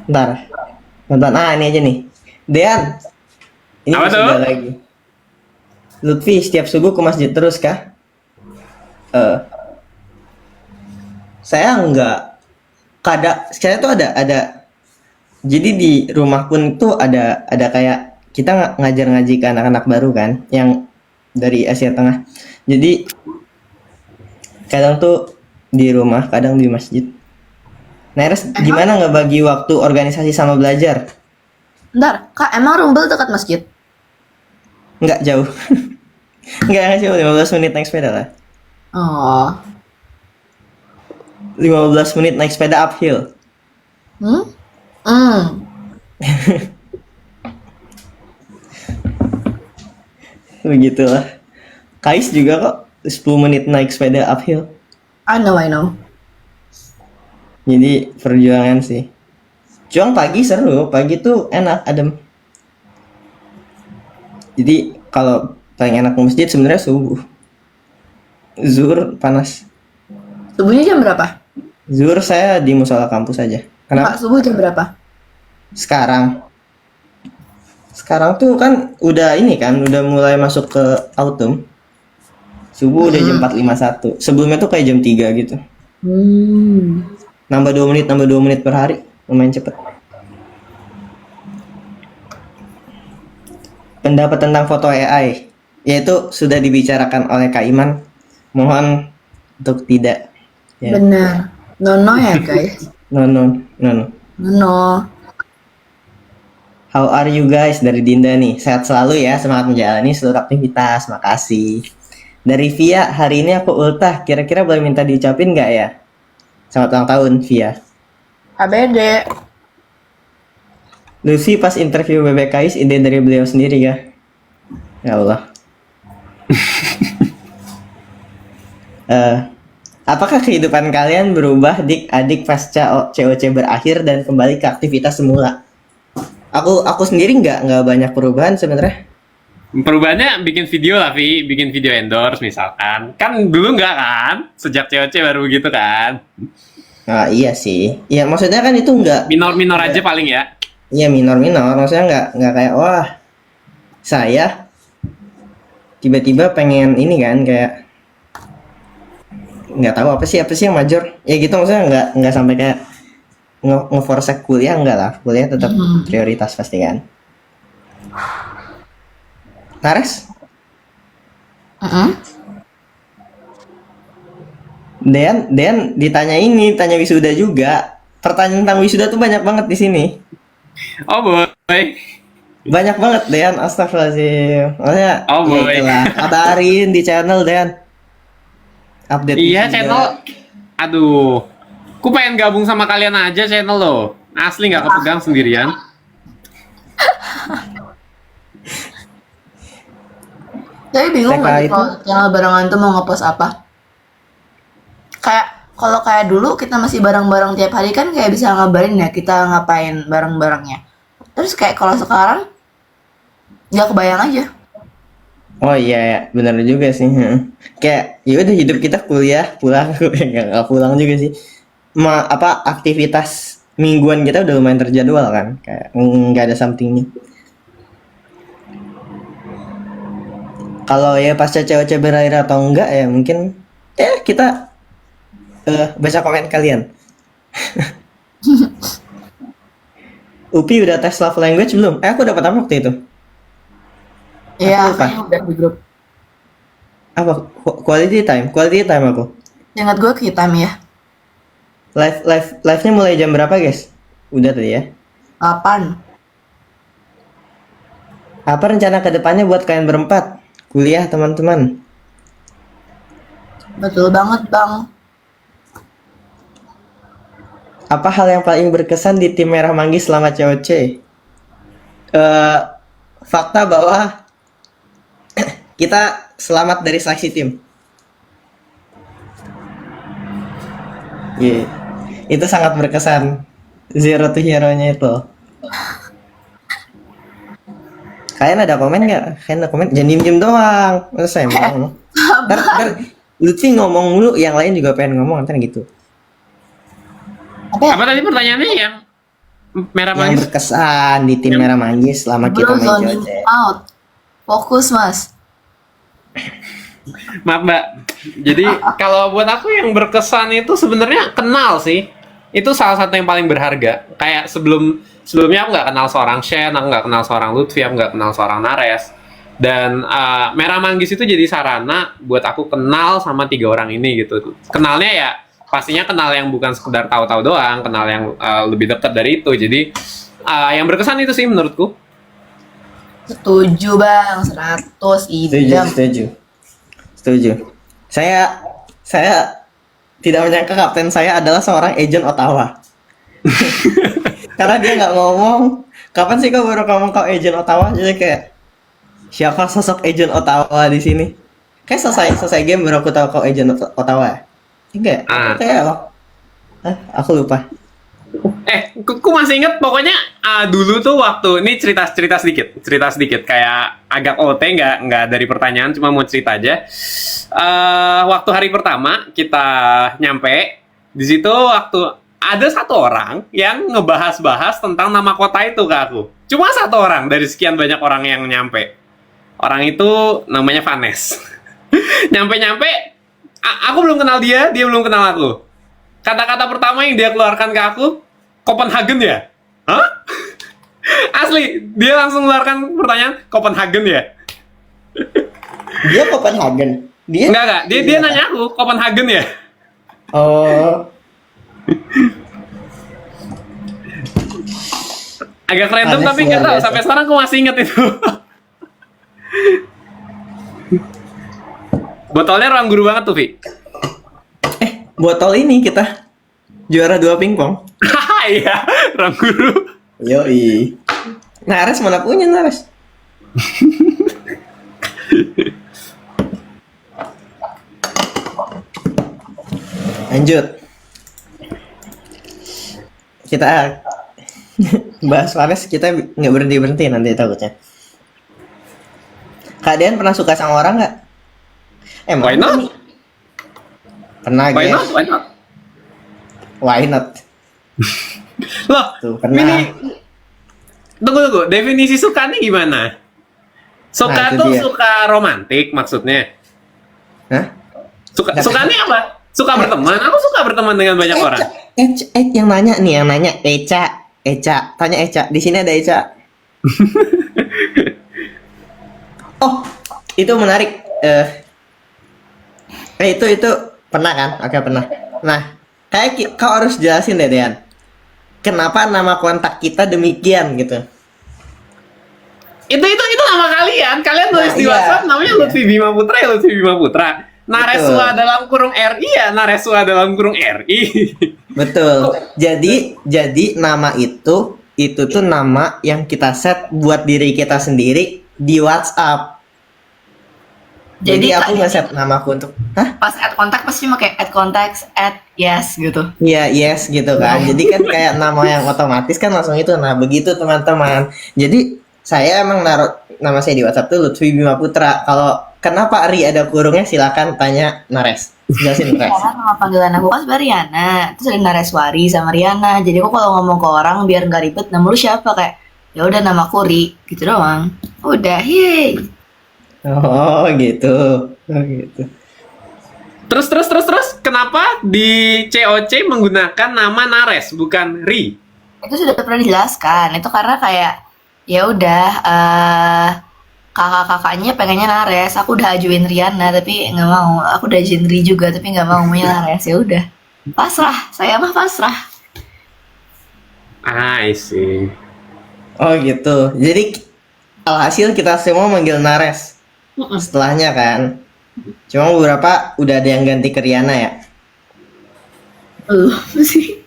Bentar. Ini aja nih. Dean. Ini Apa masih tuh? ada lagi. Lutfi setiap subuh ke masjid terus kah? Saya enggak. Saya tuh ada Jadi di rumah pun tuh ada kayak kita ngajar ngaji ke anak-anak baru kan, yang dari Asia Tengah. Jadi kadang tuh di rumah, kadang di masjid. Nah, Eres, Emang, gimana nggak bagi waktu organisasi sama belajar? bentar, Kak, emang Rumbel dekat masjid? Nggak jauh. Nggak sih, 15 menit naik sepeda lah. Oh. 15 menit naik sepeda uphill. Hmm? Hmm. Begitulah. Kais juga kok 10 menit naik sepeda uphill. I know, I know. Jadi perjuangan sih. Cuma pagi seru, pagi tuh enak, adem. Jadi kalau paling enak ke masjid sebenarnya subuh. Zuhur panas. Subuhnya jam berapa? Zuhur saya di musola kampus aja. Kak, Kenapa? subuh jam berapa? Sekarang. Sekarang tuh kan udah ini kan, udah mulai masuk ke autumn. Subuh udah jam 4.51. Sebelumnya tuh kayak jam 3 gitu. Hmm. Nambah 2 menit per hari. Lumayan cepet. Pendapat tentang foto AI, yaitu sudah dibicarakan oleh Kak Iman. Mohon untuk tidak. Ya. Benar. No ya, guys. No, no, no, no. No. How are you guys? Dari Dinda nih. Sehat selalu ya, semangat menjalani seluruh aktivitas. Makasih. Dari Via, hari ini aku ultah. Kira-kira boleh minta diucapin nggak ya? Selamat ulang tahun, Via. ABD. Lucy pas interview BBKIS, ide dari beliau sendiri ya? Ya Allah. Apakah kehidupan kalian berubah dik-adik pasca COC berakhir dan kembali ke aktivitas semula? Aku sendiri nggak banyak perubahan sebenarnya. Perubahannya bikin video lah, Vi. Bikin video endorse misalkan. Kan dulu nggak kan? Sejak COC baru gitu kan. Nah, iya sih. Ya maksudnya kan itu nggak. Minor-minor aja paling ya. Iya minor. Maksudnya nggak kayak wah saya tiba-tiba pengen ini kan kayak nggak tahu apa sih yang major. Ya gitu maksudnya nggak sampai kayak ngeforce kuliah enggak lah. Kuliah tetap prioritas pasti kan. Nares? Dean tanya wisuda juga. Pertanyaan tentang wisuda tuh banyak banget di sini. Oh boy. Banyak banget Dean, astagfirullahaladzim. Maksudnya, Oh, ya boy. itulah. Kabarin di channel Dean. Update Iya, wisuda. channel. Aduh. Ku pengen gabung sama kalian aja channel lo. Asli nggak kepegang sendirian. Tapi bingung TK gak sih itu- kalau channel barengan tuh mau ngepost apa? Kayak kalau kayak dulu kita masih bareng-bareng tiap hari kan kayak bisa ngabarin ya kita ngapain bareng-barengnya. Terus kayak kalau sekarang nggak kebayang aja. Oh iya ya, benar juga sih. Kayak ya udah hidup kita kuliah, pulang, nggak pulang juga sih. Aktivitas mingguan kita udah lumayan terjadwal kan, kayak nggak ada somethingnya. Kalau ya pasca COC berakhir atau enggak ya mungkin kita baca komen kalian. Upi udah tes love language belum? Aku dapat apa waktu itu? Iya, Apa? kayaknya udah di grup. Apa? Quality time aku. Ingat gue kita ya. Live-nya mulai jam berapa, guys? Udah tadi ya. 8. Apa rencana ke depannya buat kalian berempat? Kuliah, teman-teman. Betul banget, Bang. Apa hal yang paling berkesan di tim Merah Manggis selama COC? Fakta bahwa kita selamat dari seleksi tim. Iya. Itu sangat berkesan. Zero to hero-nya itu. Kalian ada komen nggak? Kalian ada komen? Jangan diem-diem doang. Masa saya mau ngomong. Ntar Lutfi ngomong mulu, yang lain juga pengen ngomong, ntar gitu. Apa ya? Apa tadi pertanyaannya yang merah Yang manggis? berkesan di tim Merah Manggis selama kita Belum main zoning COC. out. Fokus, Mas. Maaf Mbak. Jadi kalau buat aku yang berkesan itu sebenarnya kenal sih. itu salah satu yang paling berharga. Kayak sebelumnya aku nggak kenal seorang Shen, aku nggak kenal seorang Lutfi, aku nggak kenal seorang Nares. Dan Merah Manggis itu jadi sarana buat aku kenal sama 3 orang ini gitu. Kenalnya ya pastinya kenal yang bukan sekedar tahu-tahu doang, kenal yang lebih dekat dari itu. Jadi yang berkesan itu sih menurutku. Setuju bang, 100 idam. Setuju. Saya tidak menyangka kapten saya adalah seorang agent Ottawa. Karena dia nggak ngomong, kapan sih kau baru ngomong kau agent Ottawa? Jadi kayak siapa sosok agent Ottawa di sini? Kayak selesai game baru aku tahu kau agent Ottawa. Enggak, kayak apa? Aku lupa. Aku masih inget pokoknya dulu tuh waktu ini cerita sedikit kayak agak OT nggak dari pertanyaan, cuma mau cerita aja. Waktu hari pertama kita nyampe di situ, waktu ada satu orang yang ngebahas tentang nama kota itu ke aku, cuma satu orang dari sekian banyak orang yang nyampe. Orang itu namanya Vanes. nyampe aku belum kenal dia belum kenal aku. Kata-kata pertama yang dia keluarkan ke aku, Copenhagen ya? Hah? Asli, dia langsung keluarkan pertanyaan, Copenhagen ya? Dia Copenhagen. Enggak. Dia nanya aku, Copenhagen ya? Oh. Agak random tapi nggak tahu. Sampai sekarang aku masih inget itu. Botolnya ruang guru banget tuh, Vi. Botol ini kita juara 2 pingpong. Iya, ruang guru. Yoi. Nares mana punya Nares? Lanjut. Kita bahas Nares, kita nggak berhenti nanti takutnya. Kalian pernah suka sama orang nggak? Why not? Pernah Why guys. not? Why not? Loh, Tuh, pernah. ini tunggu. Definisi suka nih gimana? Suka Nah, itu tuh dia. suka romantik maksudnya. Hah? Suka nih apa? Suka berteman. Aku suka berteman dengan banyak orang. Yang nanya Eca, tanya Eca. Di sini ada Eca. Oh, itu menarik. Itu pernah kan? Oke, pernah. Nah, kayak kau harus jelasin deh, Dean. Kenapa nama kontak kita demikian gitu? Itu nama kalian. Kalian tulis Nah, di iya. WhatsApp namanya Lutfi Bima Putra ya Lutfi Bima Putra. Nareswa dalam kurung RI ya Nareswa dalam kurung RI. Betul. Jadi nama itu tuh nama yang kita set buat diri kita sendiri di WhatsApp. Jadi aku nge-set namaku untuk, Pas add kontak pasti pakai add contacts, add yes gitu. Iya, yes gitu kan. Jadi kan kayak nama yang otomatis kan langsung itu. Nah, begitu teman-teman. Jadi saya emang naruh nama saya di WhatsApp tuh Lutfi Bima Putra. Kalau kenapa Ri ada kurungnya silakan tanya Nares. Jelasin Nares. Karena nama panggilan aku kan sebenarnya Riana, terus ada Nareswari sama Riana. Jadi aku kalau ngomong ke orang biar nggak ribet, nama lu siapa, kayak ya udah nama aku Ri gitu doang. Udah, yeay. Oh, gitu. Oh, gitu. Terus kenapa di COC menggunakan nama Nares bukan Ri? Itu sudah pernah dijelaskan. Itu karena kayak ya udah kakak-kakaknya pengennya Nares, aku udah ajuin Riana tapi nggak mau. Aku udah ajuin Ri juga tapi nggak mau maunya Nares. Ya udah, pasrah. Saya mah pasrah. I see. Oh, gitu. Jadi alhasil kita semua manggil Nares. Setelahnya kan. Cuma beberapa udah ada yang ganti ke Riana ya. Sih.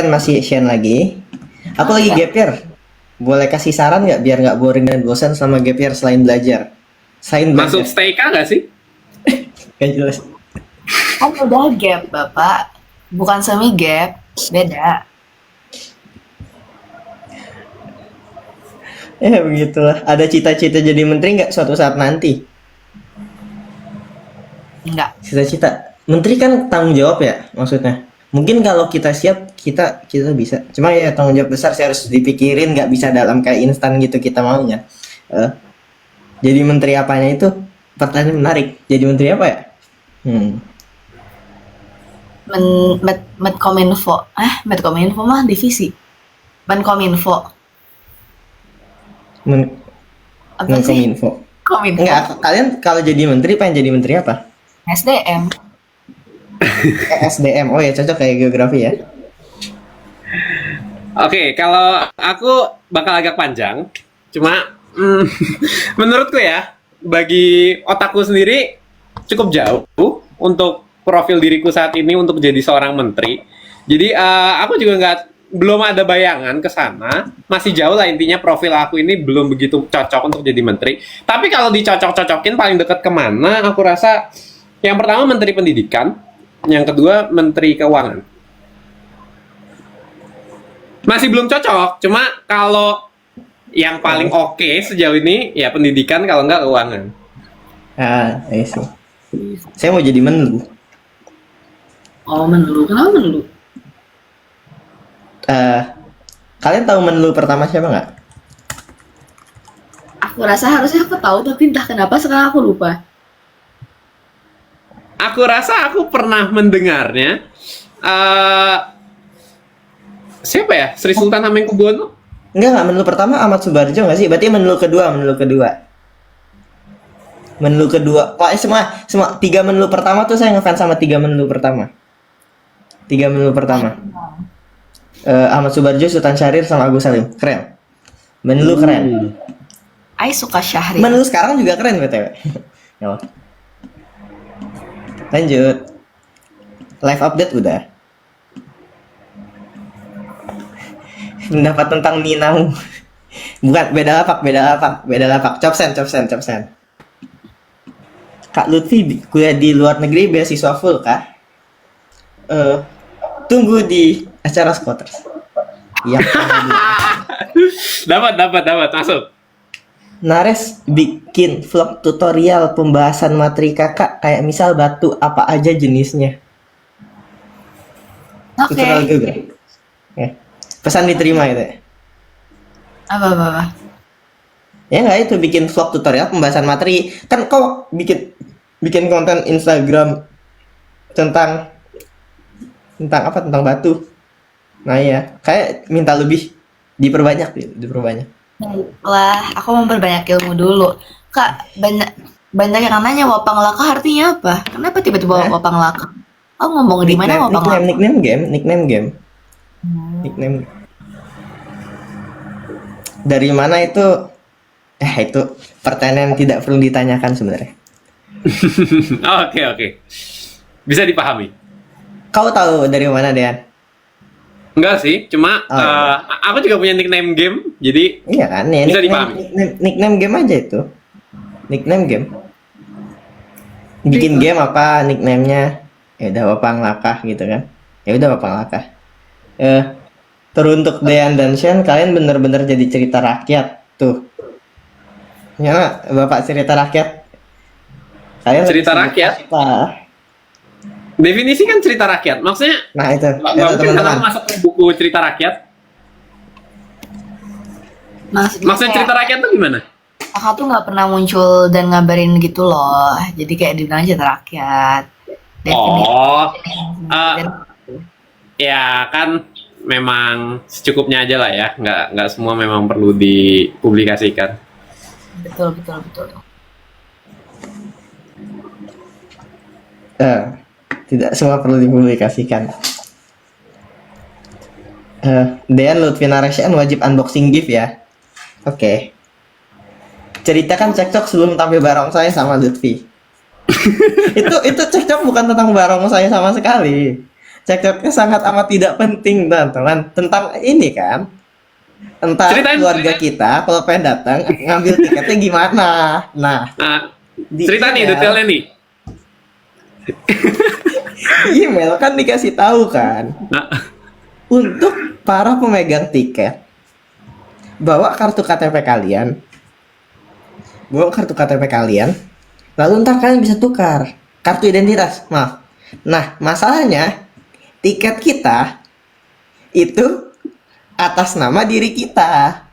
Masih Shen lagi. Aku lagi gap year. Boleh kasih saran nggak biar nggak boring dan bosan sama gap year selain belajar? Masuk STK nggak sih? Gak jelas. Kan udah gap, Bapak. Bukan semi gap, beda. Ya begitulah. Ada cita-cita jadi menteri nggak suatu saat nanti? Enggak. Cita-cita menteri kan tanggung jawab ya maksudnya. Mungkin kalau kita siap kita bisa. Cuma ya tanggung jawab besar sih harus dipikirin, nggak bisa dalam kayak instan gitu kita maunya. Jadi menteri apanya itu pertanyaan menarik. Jadi menteri apa ya? Medkominfo. Medkominfo mah divisi. Menkominfo. Men Apa sih? Menkominfo. Kominfo. Enggak, kalian kalau jadi menteri pengen jadi menteri apa? SDM. SDM. Oh ya, cocok kayak geografi ya. Oke, kalau aku bakal agak panjang. Cuma menurutku ya, bagi otakku sendiri cukup jauh untuk profil diriku saat ini untuk jadi seorang menteri. Jadi aku juga belum ada bayangan ke sana. Masih jauh lah intinya profil aku ini belum begitu cocok untuk jadi menteri. Tapi kalau dicocok-cocokin paling dekat kemana, aku rasa yang pertama menteri pendidikan, yang kedua menteri keuangan. Masih belum cocok, cuma kalau yang paling oke sejauh ini ya pendidikan, kalau enggak keuangan. I see. Saya mau jadi menlu. Oh, menlu. Kenapa menlu? Kalian tahu menlu pertama siapa nggak? Aku rasa harusnya aku tahu, tapi entah kenapa sekarang aku lupa. Aku rasa aku pernah mendengarnya. Siapa ya? Sri Sultan Hamengkubuwono? Enggak, menlu pertama Ahmad Subarjo nggak sih? Berarti menlu kedua. Menlu kedua. Pokoknya semua tiga menlu pertama tuh saya ngefans sama tiga menlu pertama. Ahmad Subarjo, Sultan Syahrir, sama Agus Salim. Keren. Menlu keren. I suka Syahrir. Menlu sekarang juga keren BTW. Ya. Lanjut. Live update udah. Pendapat tentang Minang. Bukan, beda lapak. Copsen. Kak Lutfi kuliah di luar negeri beasiswa full, Kak. Tunggu di acara Squatters. Iya. Dapat masuk. Nares bikin vlog tutorial pembahasan materi kakak, kayak misal batu apa aja jenisnya. Oke. Tutorial geografi. Pesan diterima gitu ya. Apa? Ya nggak, itu bikin vlog tutorial pembahasan materi. Kan kok bikin konten Instagram tentang apa, tentang batu. Nah ya, kayak minta lebih diperbanyak. Baiklah, aku memperbanyak ilmu dulu. Kak, banyak yang nanya wapang laka artinya apa? Kenapa tiba-tiba wapang laka? Aku ngomong di mana wapang laka? Nickname game. Nickname. Dari mana itu? Itu pertanyaan yang tidak perlu ditanyakan sebenarnya. Oke. Bisa dipahami. Kau tahu dari mana, Dean? Enggak sih, cuma iya. aku juga punya nickname game, jadi Iya kan, ya, bisa dipahami. Nickname game aja itu. Nickname game. Bikin game apa nicknamenya? Ya udah Wapang Lakah gitu kan. Ya udah Wapang Lakah. Teruntuk Dean dan Shen, kalian bener-bener jadi cerita rakyat tuh. Ya, Bapak cerita rakyat. Kalian Cerita rakyat? Apa? Definisikan cerita rakyat, maksudnya Nah itu nggak mungkin teman-teman. kalau masuk ke buku cerita rakyat. Maksudnya cerita rakyat tuh gimana? Kakak tuh nggak pernah muncul dan ngabarin gitu loh. Jadi kayak dibilang cerita rakyat. Ya kan memang secukupnya aja lah ya, nggak semua memang perlu dipublikasikan. Betul. Tidak semua perlu dipublikasikan. Dean Lutfi Naresyan wajib unboxing gift ya. Oke. Ceritakan cekcok sebelum tampil barongsai sama Lutfi. itu cekcok bukan tentang barongsai sama sekali. Cekcoknya sangat amat tidak penting, teman-teman. Tentang ini kan. Tentang keluarga kita kalau pengen datang ngambil tiketnya gimana. Nah, cerita nih detailnya nih. Email kan dikasih tahu kan. Untuk para pemegang tiket, bawa kartu KTP kalian. Lalu ntar kalian bisa tukar kartu identitas. Maaf. Nah, masalahnya tiket kita itu atas nama diri kita.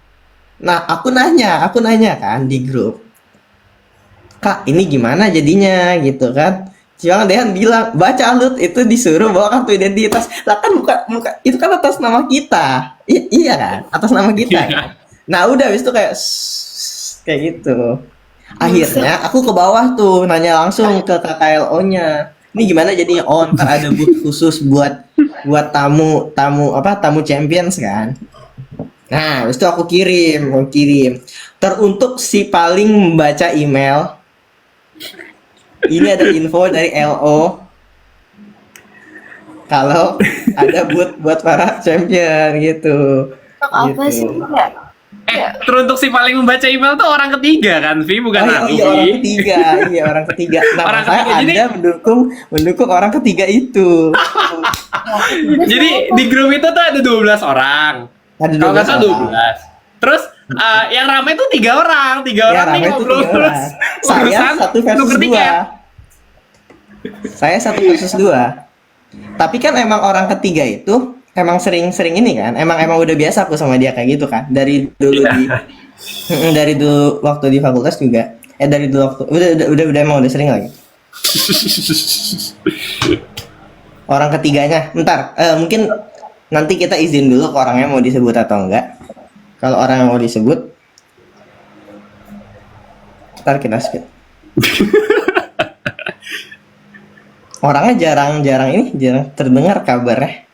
Nah, aku nanya kan di grup, Kak, ini gimana jadinya gitu kan? Siang Dehan bilang baca Lut, itu disuruh bawa kartu identitas. Lah kan bukan itu kan atas nama kita. Iya kan? Atas nama kita kan. Nah, udah habis itu kayak kayak gitu. Akhirnya aku ke bawah tuh nanya langsung ke KKLO-nya. Ini gimana jadinya? Oh, ntar ada booth khusus buat tamu Champions kan. Nah, habis itu aku kirim. Teruntuk si paling membaca email. Ini ada info dari LO kalau ada buat para champion gitu. Apa Gitu. sih? Teruntuk si paling membaca email tuh orang ketiga kan, Vi, bukan Oh, aku. iya, Vi. orang ketiga. Nah, Orang saya ketiga, jadi- Anda mendukung orang ketiga itu. Jadi di grup itu tuh ada 12 orang. Ada Kalau nggak salah 12 orang. 12. Terus yang ramai tuh 3 orang. 3 Ya, orang nih ramai itu ngobrol 3 terus. orang. Saya Urusan 1 versus tuker 2. tiket. Saya 1 versus 2. Tapi kan emang orang ketiga itu emang sering-sering ini kan. Emang udah biasa aku sama dia kayak gitu kan. Dari dulu dari dulu waktu di fakultas juga. Dari dulu waktu udah emang udah sering lagi. Orang ketiganya, bentar, mungkin nanti kita izin dulu ke orangnya mau disebut atau enggak. Kalau orang yang mau disebut, ntar kita skip. Orangnya jarang terdengar kabarnya.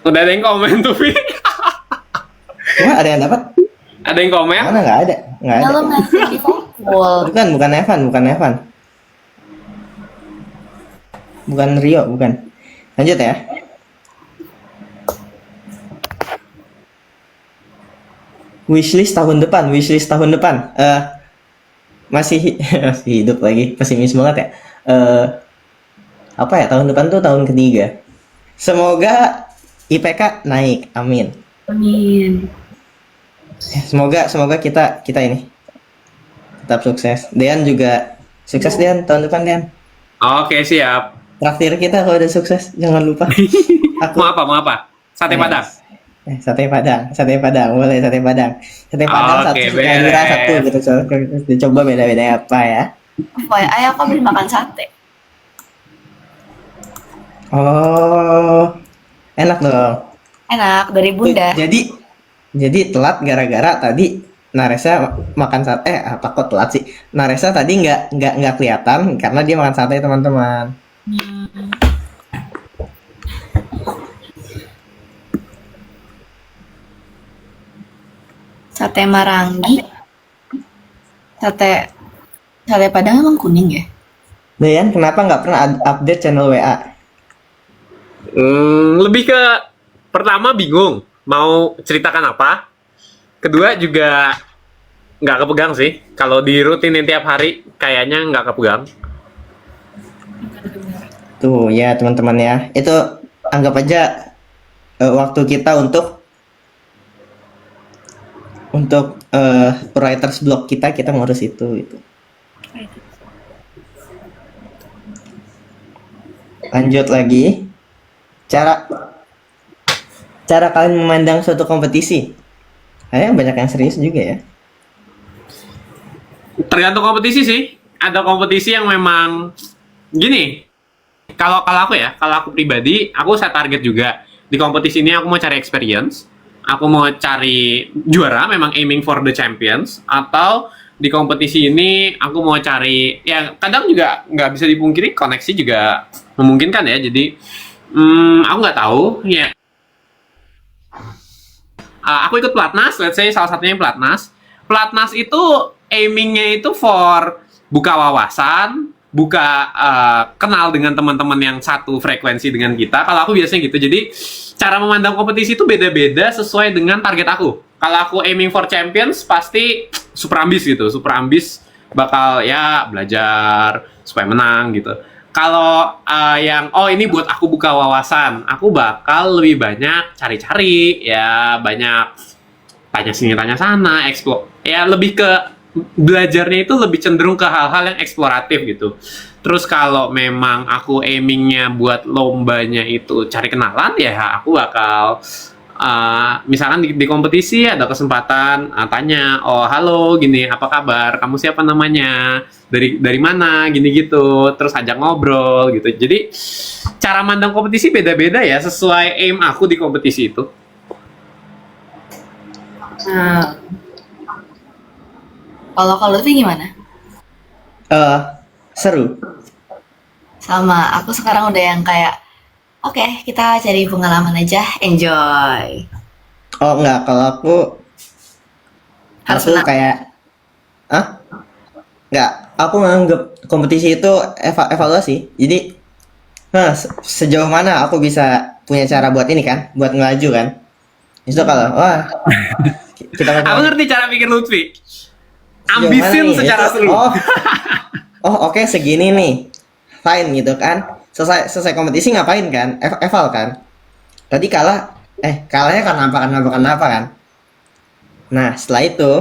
Udah ada yang komen tuh, Vi. Cuma ada yang dapat? Ada yang komen? Mana nggak ada? Kalau masih di Liverpool. Bukan Evan. Bukan Rio, bukan. Lanjut ya. Wishlist tahun depan. Masih hidup lagi, pesimis banget ya. Apa ya, tahun depan tuh tahun ketiga. Semoga IPK naik, amin. Amin. Semoga kita ini tetap sukses. Dean juga sukses, Dean, tahun depan, Dean. Oke, siap. Traktir kita kalau udah sukses, jangan lupa. Aku Mau apa? Sate Padang. Sate Padang, boleh sate Padang. Sate Padang Oke, satu, Nira beres. satu gitu. Coba beda-beda apa ya? Ayah aku habis makan sate. Oh, enak dong. Enak dari bunda. Jadi telat gara-gara tadi Naresa makan sate. Apa kok telat sih? Naresa tadi nggak kelihatan karena dia makan sate, teman-teman. Sate Marangi. Sate Padang emang kuning ya? Dayan, kenapa nggak pernah update channel WA? Lebih ke pertama bingung mau ceritakan apa. Kedua juga nggak kepegang sih. Kalau dirutinin tiap hari kayaknya nggak kepegang. Tuh ya teman-teman ya, itu anggap aja waktu kita untuk writers block kita ngurus itu. Lanjut lagi, cara kalian memandang suatu kompetisi. Kayaknya banyak yang serius juga ya. Tergantung kompetisi sih. Ada kompetisi yang memang gini. Kalau aku pribadi, aku set target juga. Di kompetisi ini aku mau cari experience, aku mau cari juara, memang aiming for the champions, atau di kompetisi ini aku mau cari, ya kadang juga nggak bisa dipungkiri koneksi juga memungkinkan ya. Jadi aku nggak tahu ya. Aku ikut Platnas, let's say salah satunya Platnas. Platnas itu aimingnya itu for buka wawasan, buka kenal dengan teman-teman yang satu frekuensi dengan kita. Kalau aku biasanya gitu. Jadi cara memandang kompetisi itu beda-beda sesuai dengan target aku. Kalau aku aiming for champions pasti super ambis gitu. Super ambis bakal ya belajar supaya menang gitu. Kalau yang ini buat aku buka wawasan, aku bakal lebih banyak cari-cari ya, banyak tanya sini tanya sana, explore. Ya lebih ke belajarnya itu lebih cenderung ke hal-hal yang eksploratif gitu. Terus kalau memang aku aimingnya buat lombanya itu cari kenalan, ya aku bakal misalkan di kompetisi ada kesempatan tanya, oh halo gini, apa kabar, kamu siapa namanya, dari mana, gini gitu, terus ajak ngobrol gitu. Jadi cara mandang kompetisi beda-beda ya, sesuai aim aku di kompetisi itu. Nah, kalau Lutfi gimana? Seru. Sama, aku sekarang udah yang kayak, oke, kita cari pengalaman aja, enjoy. Oh enggak, kalau Harus aku menang. kayak enggak, aku menganggap kompetisi itu evaluasi. Jadi sejauh mana aku bisa punya cara buat ini kan, buat ngelaju kan. Itu kalau wah kita Aku macam ngerti cara pikir Lutfi. sejauh mana Ambisin nih? secara Itu, seru. oke segini nih, fine gitu kan. Selesai kompetisi ngapain kan? Eval kan. Tadi kalahnya karena apa kan? Nah setelah itu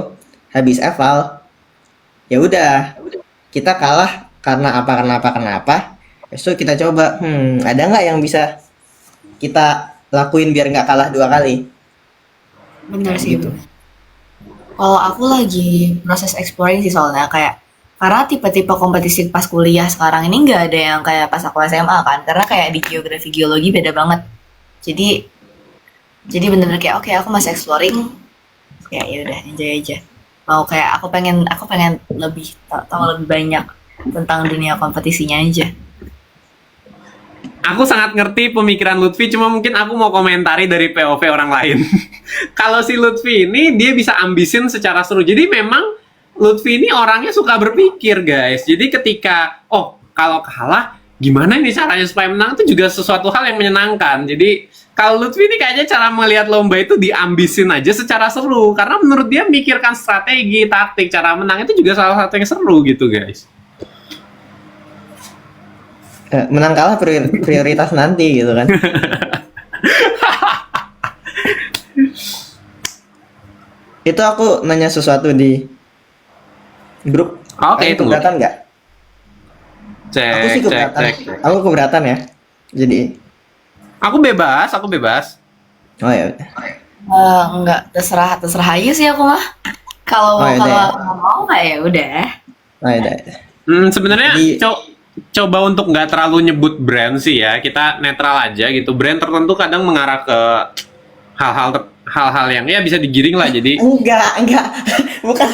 habis eval, ya udah kita kalah karena apa. Besok kita coba, ada nggak yang bisa kita lakuin biar nggak kalah 2 kali? Bener Kayak sih. gitu. Bener. Kalau aku lagi proses exploring sih soalnya kayak karena tipe-tipe kompetisi pas kuliah sekarang ini nggak ada yang kayak pas aku SMA kan karena kayak di geografi geologi beda banget. Jadi jadi bener-bener kayak oke, aku masih exploring, kayak ya udah enjoy aja. Mau kayak aku pengen lebih tahu lebih banyak tentang dunia kompetisinya aja. Aku sangat ngerti pemikiran Lutfi, cuma mungkin aku mau komentari dari POV orang lain. Kalau si Lutfi ini, dia bisa ambisin secara seru. Jadi memang Lutfi ini orangnya suka berpikir, guys. Jadi ketika, kalau kalah, gimana ini caranya supaya menang, itu juga sesuatu hal yang menyenangkan. Jadi kalau Lutfi ini kayaknya cara melihat lomba itu diambisin aja secara seru. Karena menurut dia mikirkan strategi, taktik, cara menang itu juga salah satu yang seru gitu, guys. Menang kalah prioritas nanti gitu kan. Itu aku nanya sesuatu di grup. Oke, Kalian tunggu. keberatan nggak? Aku sih Cek, keberatan. cek. Aku keberatan ya. Jadi, Aku bebas. oh ya udah. Enggak, terserah aja sih aku mah. Kalau Oh, ya udah kalau ya. nggak mau kayak ya udah. Oh ya udah. Sebenarnya Jadi- coba untuk nggak terlalu nyebut brand sih ya. Kita netral aja gitu. Brand tertentu kadang mengarah ke hal-hal yang ya bisa digiring lah. Jadi Enggak. bukan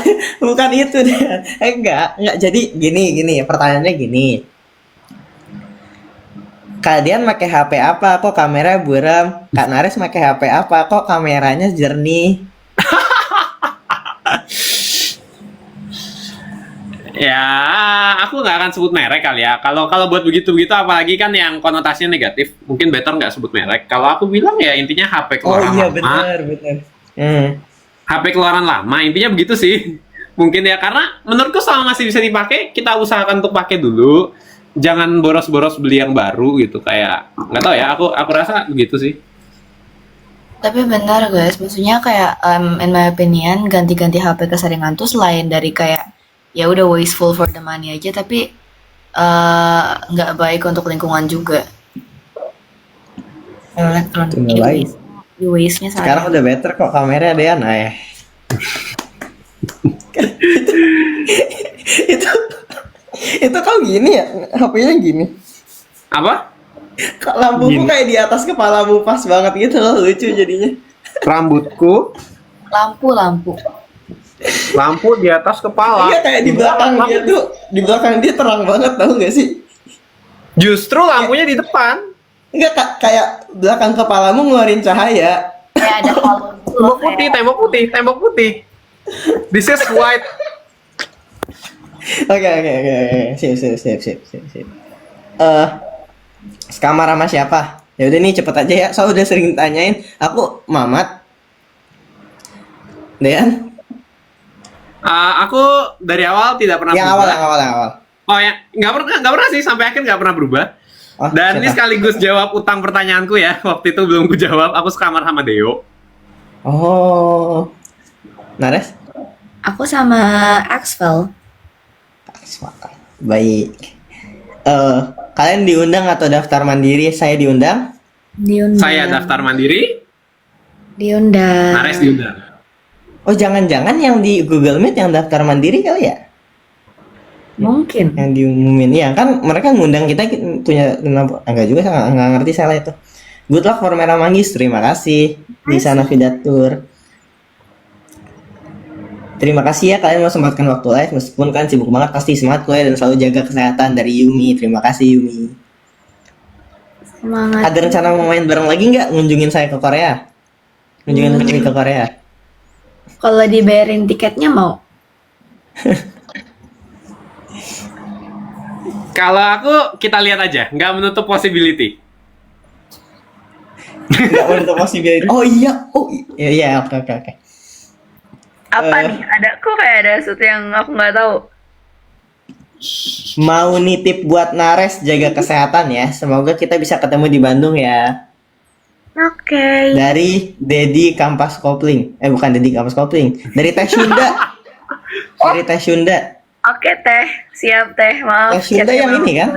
bukan itu deh. Enggak. Jadi gini, pertanyaannya gini. Kalian pakai HP apa? Kok kamera buram? Kak Nares pakai HP apa? Kok kameranya jernih? ya aku nggak akan sebut merek kali ya. Kalau buat begitu apalagi kan yang konotasinya negatif, mungkin better nggak sebut merek. Kalau aku bilang ya intinya HP Oh keluaran iya lama. benar. HP keluaran lama, intinya begitu sih. Mungkin ya, karena menurutku selama masih bisa dipakai, kita usahakan untuk pakai dulu. Jangan boros-boros beli yang baru gitu, kayak nggak tahu ya, aku rasa begitu sih. Tapi benar guys, maksudnya kayak in my opinion ganti-ganti HP keseringan tuh selain dari kayak ya udah wasteful for the money aja, tapi nggak baik untuk lingkungan juga. Elektronik Itu nggak baik. waste-nya Sekarang udah better kok kamera ada ya. Nah ya. itu kau gini ya, HP-nya gini. Apa? Lampuku Gini. kayak di atas kepalamu pas banget gitu loh, lucu jadinya. Rambutku, lampu. di atas kepala. Iya kayak di belakang dia terang banget, tahu nggak sih? Justru lampunya di depan. Enggak kayak belakang kepalamu ngeluarin cahaya. Kayak ada halo gitu Tembok kayak tembok putih. This is white. Oke. Sip. Sekamar sama siapa? Ya udah nih cepet aja ya. Soalnya udah sering tanyain. Aku Mamat. Dean. Aku dari awal tidak pernah Yang berubah. awal. Oh ya, nggak pernah sih, sampai akhir nggak pernah berubah. Oh, Dan ini siapa? sekaligus jawab utang pertanyaanku ya. Waktu itu belum ku jawab. Aku sekamar sama Deo. Oh. Nares? Aku sama Axel. Baik. Kalian diundang atau daftar mandiri? Saya diundang. Diundang. Saya daftar mandiri. Diundang. Nares diundang. Oh, jangan-jangan yang di Google Meet yang daftar mandiri kali ya? Mungkin. Yang diumumin. Ya kan mereka ngundang kita punya enggak juga, saya nggak ngerti salah itu. Good luck for Merah Manggis. Terima kasih Bisa Navigatur. Terima kasih ya kalian mau sempatkan waktu live meskipun kan sibuk banget, pasti semangat kuliah dan selalu jaga kesehatan dari Yumi. Terima kasih Yumi. Semangat. Ada rencana mau main bareng lagi nggak? Ngunjungin saya ke Korea? Ngunjungin Lutfi ke Korea? Kalau dibayarin tiketnya mau? Kalau aku kita lihat aja, nggak menutup possibility. Nggak menutup possibility. Oh iya, iya, oke. Apa nih? Kok kayak ada sesuatu yang aku nggak tahu. Mau nitip buat Nares jaga kesehatan ya. Semoga kita bisa ketemu di Bandung ya. Oke. Dari Dedi Kampas Kopling. Bukan Dedi Kampas Kopling. Dari Teh Sunda. Dari Teh Sunda. Oke teh, siap teh. Maaf. Teh Sunda yang ini kan?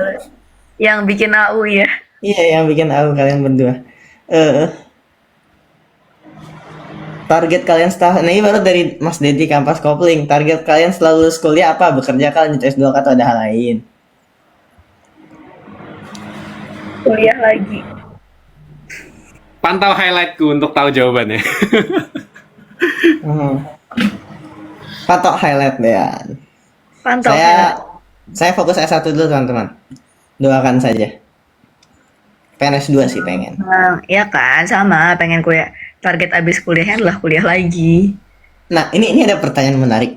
Yang bikin AU ya. Iya, yang bikin aku kalian berdua. Target kalian setelah ini baru dari Mas Dedi Kampas Kopling. Target kalian setelah lulus kuliah apa? Bekerja kah, lanjut S2 atau ada hal lain? Kuliah lagi. Pantau highlightku untuk tahu jawabannya. Patok highlight ya. Pantau. Saya fokus S1 dulu teman-teman. Doakan saja. Pengen S2 sih pengen. Ya kan, sama pengen kuliah. Target abis kuliahnya adalah kuliah lagi. Nah, ini ada pertanyaan menarik.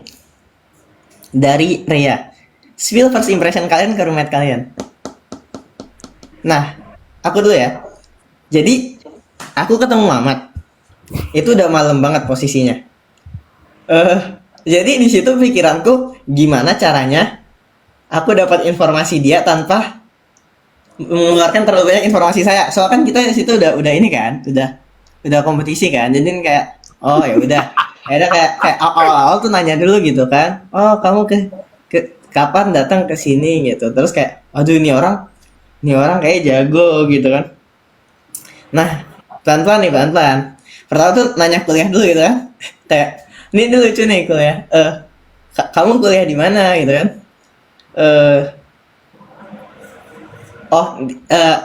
Dari Ria. Spill first impression kalian ke roommate kalian. Nah, aku dulu ya. Jadi, aku ketemu Mamat. Itu udah malam banget posisinya. Jadi di situ pikiranku gimana caranya aku dapat informasi dia tanpa mengeluarkan terlalu banyak informasi saya. Soalnya kan kita di situ udah ini kan, udah kompetisi kan. Jadi kayak oh ya udah. Ada kayak awal-awal tuh nanya dulu gitu kan. Oh, kamu ke kapan datang ke sini gitu. Terus kayak aduh ini orang kayak jago gitu kan. Nah, pelan-pelan. Pertama tuh nanya kuliah dulu gitu kan. Kayak ini lucu nih kuliah. Kamu kuliah di mana gitu kan?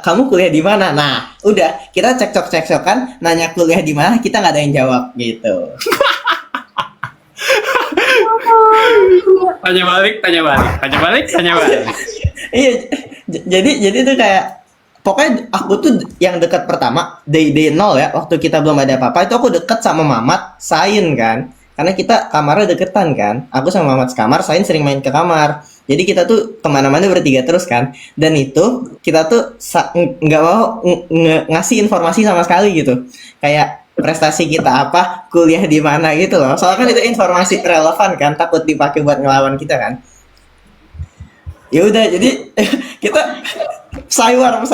Kamu kuliah di mana? Nah, udah kita cekcok-cekcokan, nanya kuliah di mana, kita nggak ada yang jawab gitu. Tanya balik. Iya, jadi tuh kayak pokoknya aku tuh yang dekat pertama day 0 ya, waktu kita belum ada apa-apa itu aku deket sama Mamat Sain kan. Karena kita kamarnya deketan kan. Aku sama Mamat sekamar, Sain sering main ke kamar. Jadi kita tuh kemana-mana bertiga terus kan. Dan itu kita tuh nggak mau ngasih informasi sama sekali gitu. Kayak prestasi kita apa, kuliah di mana gitu loh. Soalnya kan itu informasi relevan kan, takut dipakai buat ngelawan kita kan. Ya udah, jadi kita pesawar.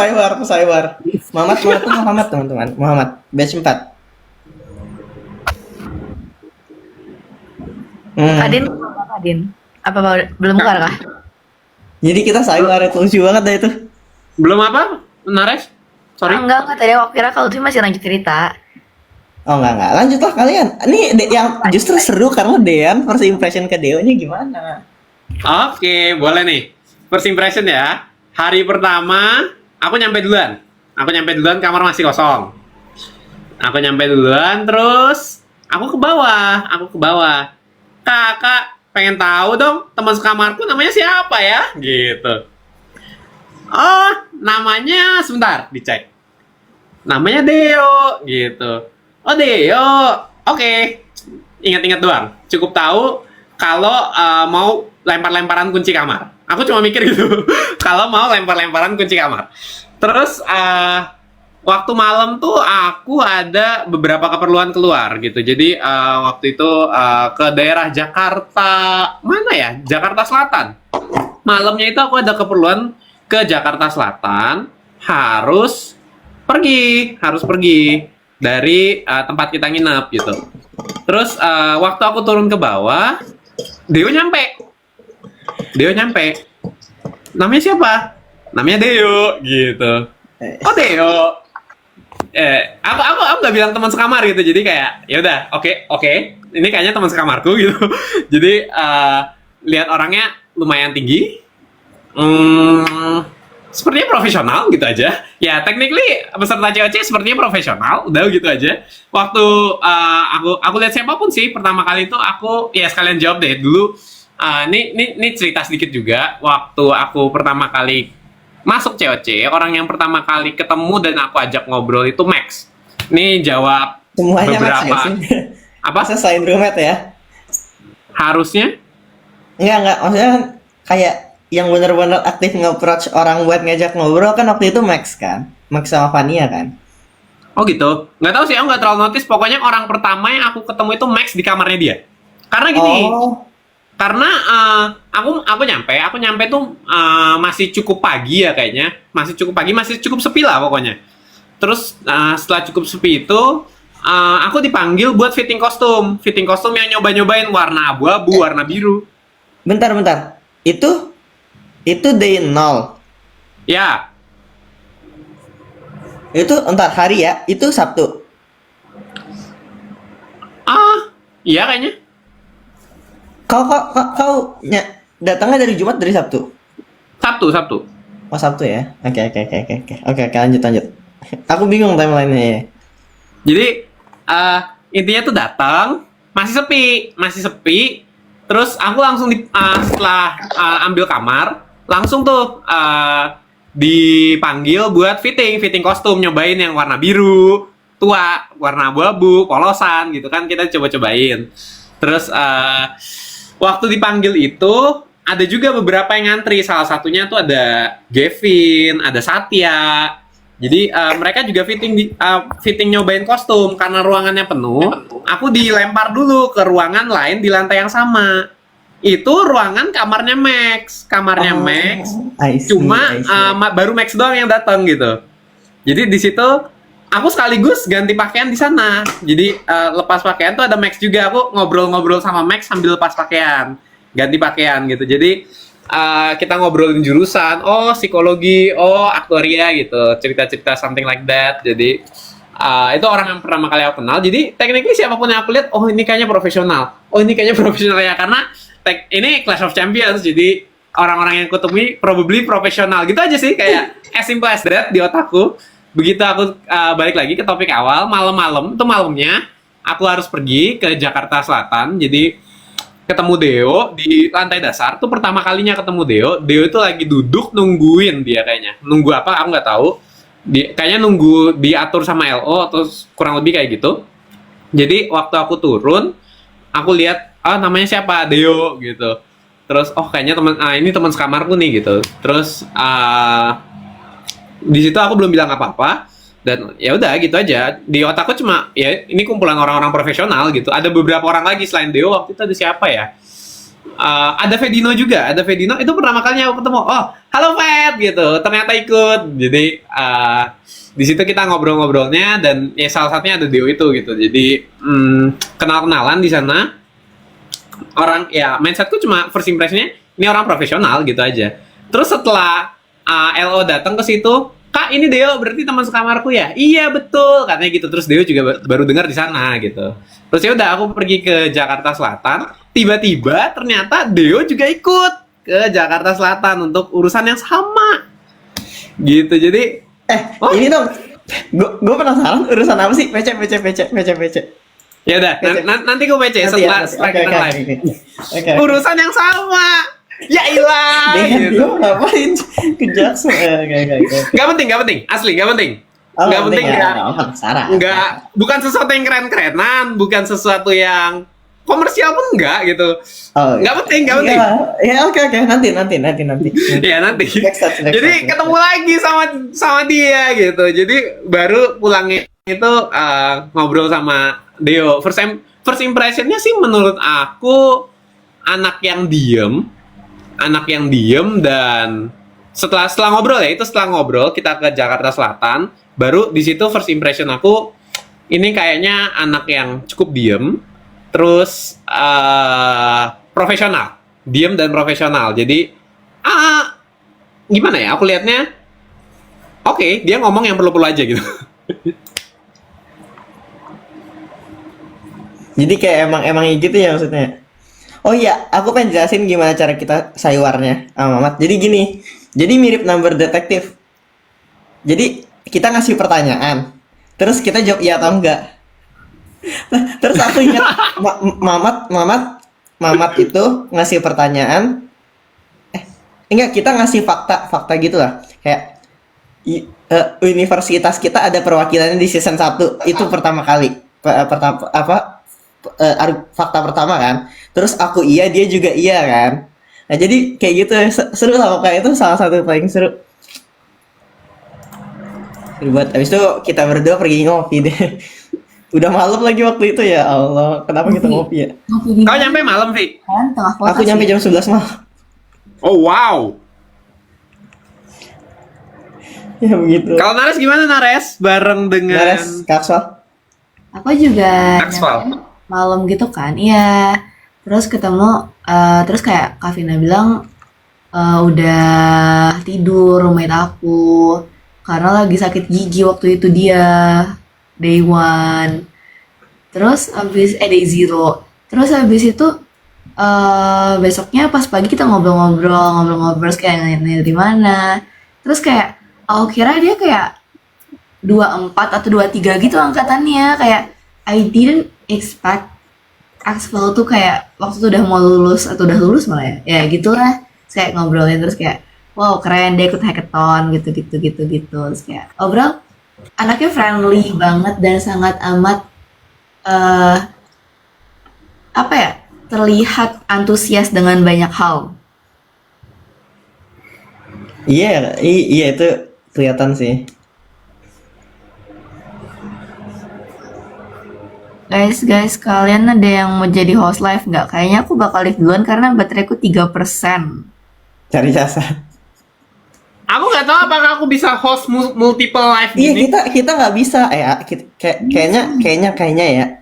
Muhammad teman-teman. Muhammad batch 4. Kadin. Apa belum keluar kah? Jadi kita sayur itu lucu banget dah itu. Belum apa? Nares? Sorry. Enggak, tadi aku kira kalau itu masih lanjut cerita. Oh enggak. Lanjutlah kalian. Ini yang justru seru karena Dean first impression ke Deo-nya gimana? Oke, boleh nih. First impression ya. Hari pertama, aku nyampe duluan, kamar masih kosong. Aku nyampe duluan, terus aku ke bawah. Kakak, pengen tahu dong teman sekamarku namanya siapa ya? Gitu. Oh, namanya sebentar, dicek. Namanya Deo, gitu. Oh, Deo. Oke. Ingat-ingat doang. Cukup tahu kalau mau lempar-lemparan kunci kamar. Aku cuma mikir gitu. Kalau mau lempar-lemparan kunci kamar. Terus waktu malam tuh aku ada beberapa keperluan keluar gitu. Jadi waktu itu ke daerah Jakarta, mana ya? Jakarta Selatan. Malamnya itu aku ada keperluan ke Jakarta Selatan, harus pergi dari tempat kita nginep gitu. Terus waktu aku turun ke bawah, Deo nyampe. Namanya siapa? Namanya Deo gitu. Oh, Deo. aku nggak bilang teman sekamar gitu, jadi kayak ya udah oke, ini kayaknya teman sekamarku gitu. Jadi lihat orangnya lumayan tinggi, sepertinya profesional gitu aja. Ya technically peserta COC sepertinya profesional, udah gitu aja. Waktu aku lihat siapapun sih pertama kali itu, aku ya sekalian jawab deh dulu. Ini cerita sedikit juga. Waktu aku pertama kali masuk COC, orang yang pertama kali ketemu dan aku ajak ngobrol itu Max. Ini jawab Semuanya beberapa Max ya sih? apa Selain roommate ya? harusnya. Enggak, maksudnya kan kayak yang benar-benar aktif nge-approach orang buat ngajak ngobrol kan waktu itu Max kan? Max sama Vania kan? Oh gitu, nggak tahu sih, aku nggak terlalu notice. Pokoknya orang pertama yang aku ketemu itu Max di kamarnya dia. Karena gini, Oh, karena aku nyampe tuh masih cukup pagi ya kayaknya, masih cukup pagi, masih cukup sepi lah pokoknya. Terus setelah cukup sepi itu aku dipanggil buat fitting kostum yang nyobain warna abu-abu, warna biru. bentar. Itu day 0. Ya, Itu entar hari ya, itu Sabtu. iya kayaknya. Kau datangnya dari Jumat, dari Sabtu. Sabtu. Oh, Sabtu ya. Oke, lanjut. Aku bingung timeline-nya ya. Jadi intinya tuh datang masih sepi. Terus aku langsung setelah ambil kamar, langsung tuh dipanggil buat fitting kostum, nyobain yang warna biru, tua, warna abu-abu, polosan gitu kan, kita coba-cobain. Terus waktu dipanggil itu ada juga beberapa yang ngantri. Salah satunya tuh ada Gavin, ada Satya. Jadi mereka juga fitting nyobain kostum. Karena ruangannya penuh, aku dilempar dulu ke ruangan lain di lantai yang sama. Itu ruangan kamarnya Max. I see. Cuma baru Max doang yang datang gitu. Jadi di situ aku sekaligus ganti pakaian di sana. Jadi lepas pakaian tuh ada Max juga. Aku ngobrol-ngobrol sama Max sambil lepas pakaian, ganti pakaian gitu. Jadi kita ngobrolin jurusan, psikologi, aktoria gitu, cerita-cerita something like that. Jadi itu orang yang pertama kali aku kenal. Jadi technically siapapun yang aku lihat, ini kayaknya profesional. Ya, karena ini Clash of Champions. Jadi orang-orang yang kutemui probably profesional gitu aja sih, kayak as simple as that di otakku. Begitu aku balik lagi ke topik awal, malamnya aku harus pergi ke Jakarta Selatan. Jadi ketemu Deo di lantai dasar tuh, pertama kalinya ketemu Deo itu lagi duduk nungguin, dia kayaknya nunggu apa aku nggak tahu, kayaknya nunggu diatur sama LO atau kurang lebih kayak gitu. Jadi waktu aku turun, aku lihat namanya siapa, Deo gitu. Terus kayaknya ini teman sekamarku nih gitu. Terus di situ aku belum bilang apa-apa, dan ya udah gitu aja. Di otakku cuma ya ini kumpulan orang-orang profesional gitu. Ada beberapa orang lagi selain Deo. Waktu itu ada siapa ya? Ada Vedino juga. Itu pertama kalinya aku ketemu. Halo Ved gitu. Ternyata ikut. Jadi di situ kita ngobrol-ngobrolnya, dan ya salah satunya ada Deo itu gitu. Jadi kenal-kenalan di sana. Orang ya, mindsetku cuma first impressionnya ini orang profesional gitu aja. Terus setelah LO datang ke situ, Kak, ini Deo berarti teman sekamarku ya? Iya betul, katanya gitu. Terus Deo juga baru dengar di sana gitu. Terus ya udah aku pergi ke Jakarta Selatan. Tiba-tiba ternyata Deo juga ikut ke Jakarta Selatan untuk urusan yang sama. Gitu. Jadi ini dong. Gue penasaran urusan apa sih? PC. Ya udah, nanti gue PC setelah kita live. Oke. Urusan yang sama. Ya ilah. Gitu. Lu ngapain ke Jackson? Gak penting, asli gak penting. Gak penting ya. Enggak, bukan sesuatu yang keren-kerenan, bukan sesuatu yang komersial pun enggak gitu. Gak penting. Ya oke, nanti. Ya nanti. Next touch. Jadi ketemu lagi sama dia gitu. Jadi baru pulangnya itu ngobrol sama Deo. First impressionnya sih menurut aku anak yang diem, dan setelah ngobrol kita ke Jakarta Selatan, baru di situ first impression aku ini kayaknya anak yang cukup diem, terus profesional, diem dan profesional. Jadi gimana ya, aku lihatnya oke, dia ngomong yang perlu-perlu aja gitu. Jadi kayak emang gitu ya maksudnya. Oh iya, aku pengen jelasin gimana cara kita saywarnya sama Mamat. Jadi gini, jadi mirip number detektif. Jadi kita ngasih pertanyaan, terus kita jawab iya atau enggak. Terus aku ingat Mamat itu ngasih pertanyaan, enggak, kita ngasih fakta gitu lah. Kayak universitas kita ada perwakilannya di season 1 itu pertama kali. Pertama fakta pertama kan. Terus aku iya, dia juga iya kan. Nah, jadi kayak gitu seru lah, pokoknya itu salah satu paling seru. Seru banget. Habis itu kita berdua pergi ngopi deh. Udah malam lagi waktu itu, ya Allah. Kenapa kita ngopi ya? Ngopi di Kau nyampe malam, Vi? kan, tengah kota Aku sih. nyampe jam 11 malam. Oh, wow. Ya begitu. Kalau Nares gimana, Nares? Bareng dengan Nares, Kakswal. Aku juga Axwell. nyampe malam gitu kan, iya. Terus ketemu, terus kayak Kak Vina bilang udah tidur roommate aku karena lagi sakit gigi waktu itu dia day one. Terus habis day zero. Terus habis itu besoknya pas pagi kita ngobrol-ngobrol terus kayak nanya di mana. Terus kayak aku kira dia kayak 24 atau 23 gitu angkatannya, kayak I didn't expect Axel tuh kayak waktu itu udah mau lulus atau udah lulus malah ya gitulah. Terus kayak ngobrolin terus kayak wow keren dia ikut hackathon gitu terus kayak overall anaknya friendly banget dan sangat amat eh apa ya, terlihat antusias dengan banyak hal. Iya itu kelihatan sih. Guys, kalian ada yang mau jadi host live nggak? Kayaknya aku bakal live duluan karena bateraiku 3%. Cari jasa. Aku nggak tahu apakah aku bisa host multiple live Iya, gini. kita nggak bisa. Kayaknya ya.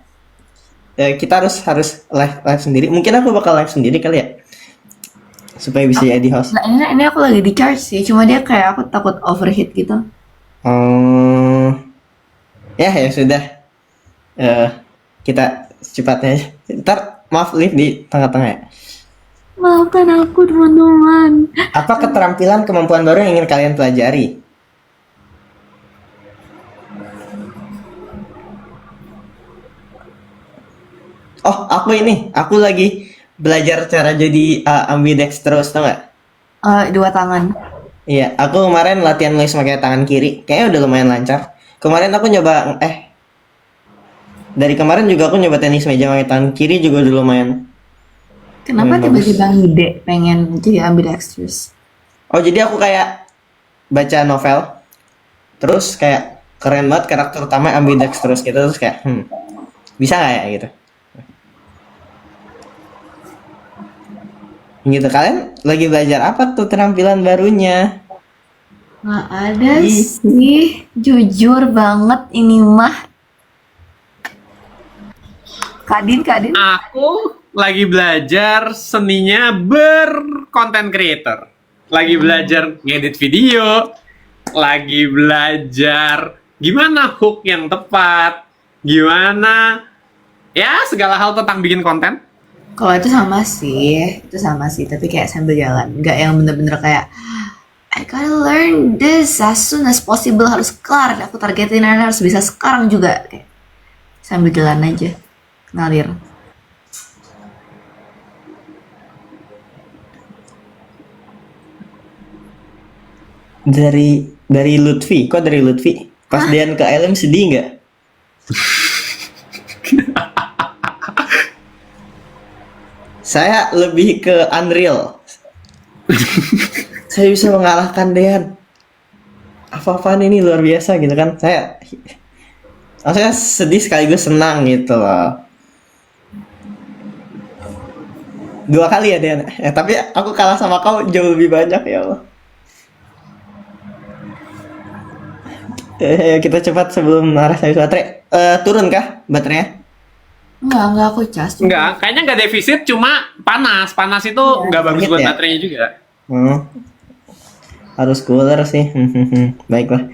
Kita harus live sendiri. Mungkin aku bakal live sendiri kali ya. Supaya bisa jadi host. Nah, ini aku lagi di charge sih, cuma dia kayak aku takut overheat gitu. Ya sudah. Kita cepatnya aja. Ntar maaf live di tengah-tengah ya. Maafkan aku teman-teman. Apa keterampilan kemampuan baru yang ingin kalian pelajari? Oh, aku lagi belajar cara jadi ambidextrous, tau nggak? 2 tangan. Iya, aku kemarin latihan nulis pakai tangan kiri, kayaknya udah lumayan lancar. Kemarin aku nyoba, dari kemarin juga aku nyoba tenis meja pakai tangan kiri juga udah lumayan. Kenapa Bagus. tiba-tiba ngide pengen jadi ambidextrous? Oh, jadi aku kayak baca novel, terus kayak keren banget karakter utama ambidextrous gitu, terus kayak, bisa nggak ya gitu? Gitu, kalian lagi belajar apa tuh terampilan barunya? Nggak ada Ih. sih, jujur banget ini mah. Kadin. Aku lagi belajar seninya berkonten creator. Lagi belajar ngedit video, lagi belajar gimana hook yang tepat, gimana ya segala hal tentang bikin konten. Kalau itu sama sih, tapi kayak sambil jalan, nggak yang bener-bener kayak I gotta learn this as soon as possible, harus kelar, aku targetin harus bisa sekarang juga, kayak sambil jalan aja, ngalir. Dari Lutfi, kok dari Lutfi? Pas Dian ke LM sedih nggak? Saya lebih ke Unreal. Saya bisa mengalahkan Dean. Apa-apaan ini luar biasa gitu kan? Maksudnya sedih sekaligus senang gitu loh. 2 kali ya Dean. Tapi aku kalah sama kau jauh lebih banyak ya Allah. Kita cepat sebelum Naras habis baterai. Turun kah baterainya? Enggak aku cas. Enggak, kayaknya nggak defisit, cuma panas. Panas itu nggak bagus Pahit buat ya? baterainya juga. Harus cooler sih. Baiklah.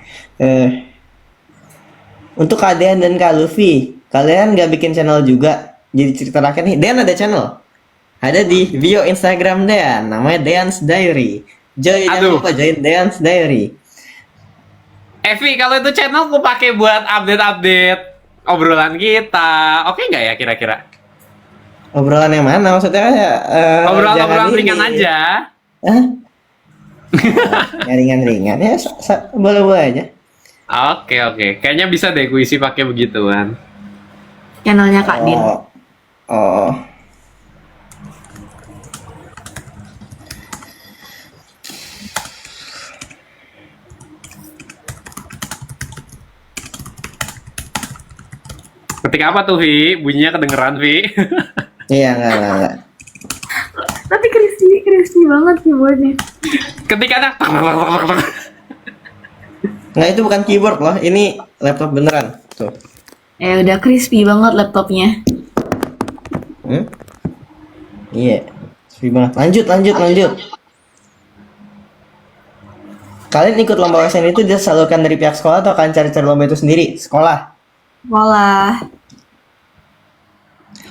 Untuk Kak Dean dan Kak Luffy, kalian nggak bikin channel juga? jadi cerita rakyat nih, Dean ada channel. Ada di bio Instagram Dean, namanya Dean's Diary. Jangan Aduh. lupa join Dean's Diary. Evi, kalau itu channel aku pakai buat update-update obrolan kita, oke nggak ya kira-kira? Obrolan yang mana? Maksudnya kayak Obrolan-obrolan jangan ini. ringan aja. Hah? Ya, ringan-ringan ya, boleh-boleh aja. Oke. Kayaknya bisa deh gue isi pakai begituan. Channelnya Kak Din. Oh. Ketik apa tuh, Vi? Bunyinya kedengeran, Vi. Iya, enggak. Tapi crispy banget keyboardnya. Ketik ada. Nggak, itu bukan keyboard loh, ini laptop beneran. Tuh. Udah crispy banget laptopnya. Iya, sepi banget. Lanjut. Kalian ikut lomba OSN itu disalurkan dari pihak sekolah atau kalian cari-cari lomba itu sendiri? Sekolah. Walah.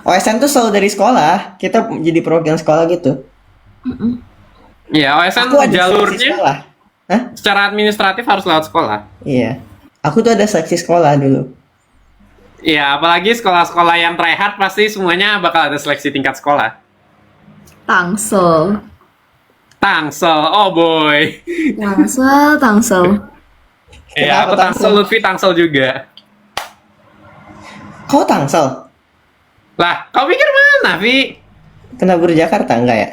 OSN tuh selalu dari sekolah. Kita jadi perwakilan sekolah gitu. Iya, OSN Aku ada seleksi jalurnya sekolah. Hah? secara administratif harus lewat sekolah. Iya. Aku tuh ada seleksi sekolah dulu. Iya, apalagi sekolah-sekolah yang tryhard pasti semuanya bakal ada seleksi tingkat sekolah. Tangsel. Oh boy. Tangsel. Iya, Kenapa aku Tangsel, Lutfi Tangsel juga. Kau Tangsel? Lah, kau pikir mana, Vi? Kena Buru Jakarta enggak ya?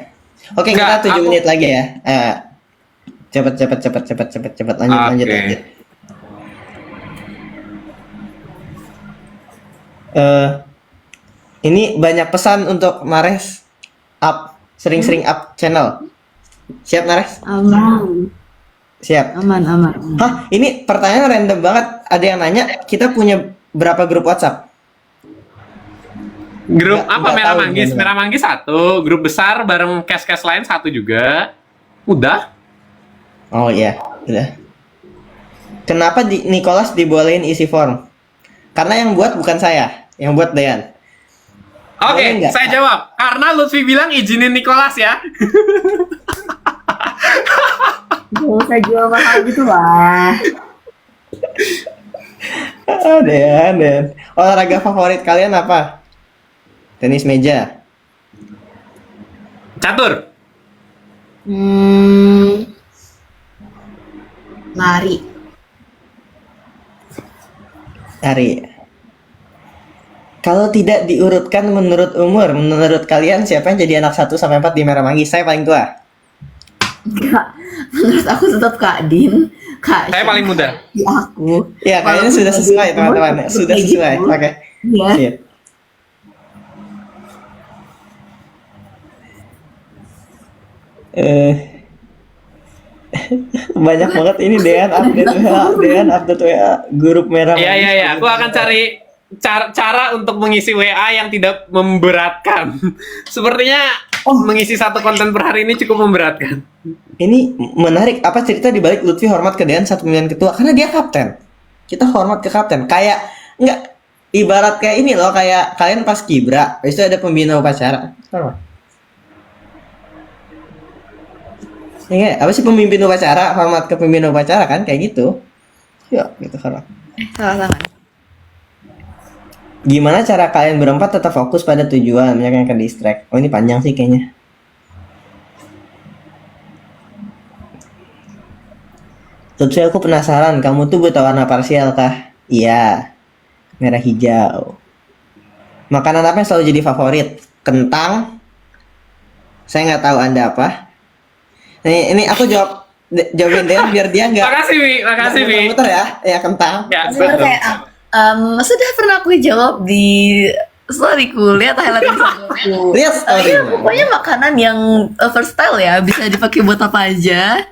Oke, Enggak, kita 7 aku- menit lagi ya. Cepet. Lanjut. Oke. Ini banyak pesan untuk Nares sering-sering up channel. Siap Nares? Aman. Siap. Aman. Hah, ini pertanyaan random banget. Ada yang nanya, kita punya berapa grup WhatsApp? Grup Nggak- apa nggak Merah tahu Manggis? gimana. Merah Manggis 1, grup besar bareng cast-cast lain 1 juga. Udah. Oh iya, udah. Kenapa Nicholas dibolehin isi form? Karena yang buat bukan saya, yang buat Dean. Oke, Boleh nggak? saya jawab. Karena Lutfi bilang izinin Nicholas ya. Gak usah jual mahal gitu lah. Dean. Olahraga favorit kalian apa? Tenis meja. Catur. Lari. Hari. Kalau tidak diurutkan menurut umur, menurut kalian siapa yang jadi anak 1 sampai 4 di Merah Manggis? Saya paling tua. Enggak. Menurut aku tetap Kak Din. Kak Saya Syam, paling muda. di aku. Iya, kayaknya Walaupun sudah lebih sesuai umur, teman-teman. tetap Sudah kayak sesuai. gitu. Oke. Iya. Sip. Eh, banyak banget ini Dean update WA grup Merah Iya, Manggis. iya. Aku akan cari cara untuk mengisi WA yang tidak memberatkan. Sepertinya mengisi satu konten per hari ini cukup memberatkan. Ini menarik, apa cerita di balik Lutfi hormat ke Dean 1 pemilihan ketua? Karena dia kapten. Kita hormat ke kapten. Kayak enggak ibarat kayak ini loh, kayak kalian pas kibra, habis itu ada pembina upacara. Hormat. Ya, apa sih pemimpin upacara? Hormat ke pemimpin upacara kan kayak gitu. Ya, gitu hormat. Salah tangan. Gimana cara kalian berempat tetap fokus pada tujuan, banyak yang ke distract? Oh, ini panjang sih kayaknya. Lutfi, aku penasaran, kamu tuh buta warna parsial kah? Iya, merah hijau. Makanan apa yang selalu jadi favorit? Kentang. Saya nggak tahu Anda apa. Ini aku jawabin dia biar dia nggak. Makasih, Vi. Makasih, Vi. Muter ya, ya kentang. Ya, Sebenarnya betul. kayak sudah pernah aku jawab di storyku, lihat highlight Instagramku. Lihat story. Iya, pokoknya makanan yang versatile ya, bisa dipakai buat apa aja.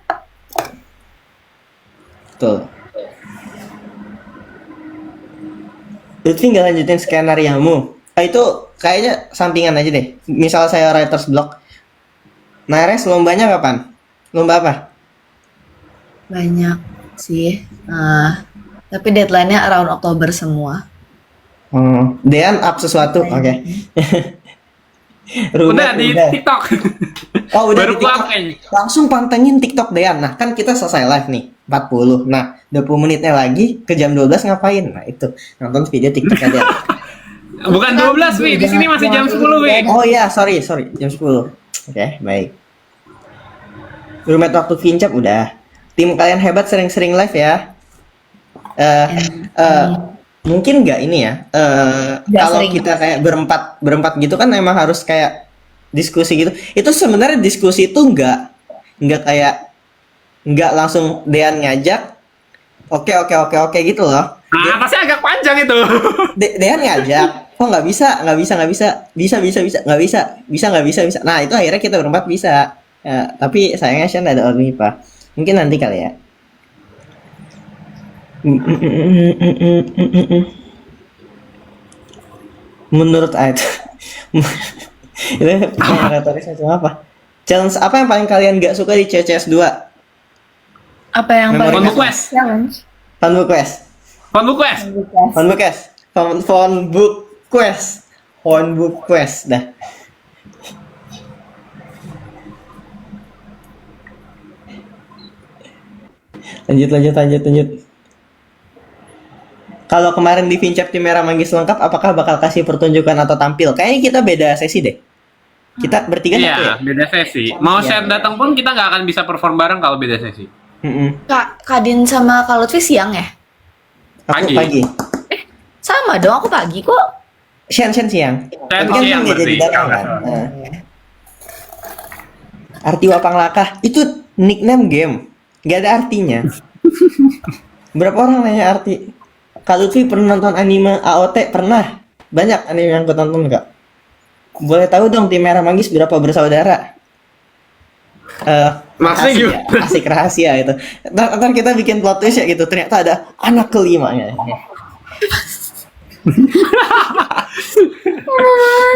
Tuh. Lutfi nggak lanjutin skenariomu. Itu kayaknya sampingan aja deh. Misal saya writer's block. Nares lombanya kapan? Lomba apa? Banyak sih. Tapi deadline-nya around Oktober semua. Dean up sesuatu, oke. Udah di udah. TikTok. Oh, udah Baru di keluar TikTok. kayaknya. Langsung pantengin TikTok Dean. Nah, kan kita selesai live nih, 40. Nah, 20 menitnya lagi ke jam 12 ngapain? Nah, itu nonton video TikToknya Dean. Bukan 12, Wi. Di sini masih jam 10, Wi. Oh iya, sorry, jam 10. Oke, baik. Roommate waktu Vincap udah. Tim kalian hebat, sering-sering live ya. Mungkin nggak ini ya. Nggak Kalau sering. kita kayak berempat gitu kan emang harus kayak diskusi gitu. Itu sebenarnya diskusi itu nggak kayak nggak langsung Dean ngajak. Oke gitu loh. Pasti agak panjang itu. Dean ngajak. Oh nggak bisa. Bisa. Nah itu akhirnya kita berempat bisa. Ya, tapi sayangnya Shan ada Ornipa. Mungkin nanti kali ya. Menurut Ait itu retoris macam apa? Challenge apa yang paling kalian gak suka di CCS 2? Apa yang Memori paling Phonebook Quest. challenge? Phonebook Quest. Phonebook Quest dah. Lanjut. Kalau kemarin di Vincap tim Merah Manggis lengkap, apakah bakal kasih pertunjukan atau tampil? Kayaknya kita beda sesi deh. Kita bertiga satu ya? Iya, beda sesi. Mau Iya. Shen datang pun kita nggak akan bisa perform bareng kalau beda sesi. Kak Kadin sama Kak Lutfi siang ya? Aku Pagi. pagi. Sama dong, aku pagi kok. Shen siang. Tapi kan siang nggak jadi berarti. datang kan. Arti Wapang Lakah itu nickname game, nggak ada artinya. Berapa orang nanya arti? Kak Lutfi pernah nonton anime AOT? Pernah. Banyak anime yang aku tonton nggak? Boleh tahu dong tim Merah Manggis berapa bersaudara? Maksudnya rahasia, gimana? asik rahasia itu. Ntar kita bikin plot twist ya gitu. Ternyata ada anak kelimanya.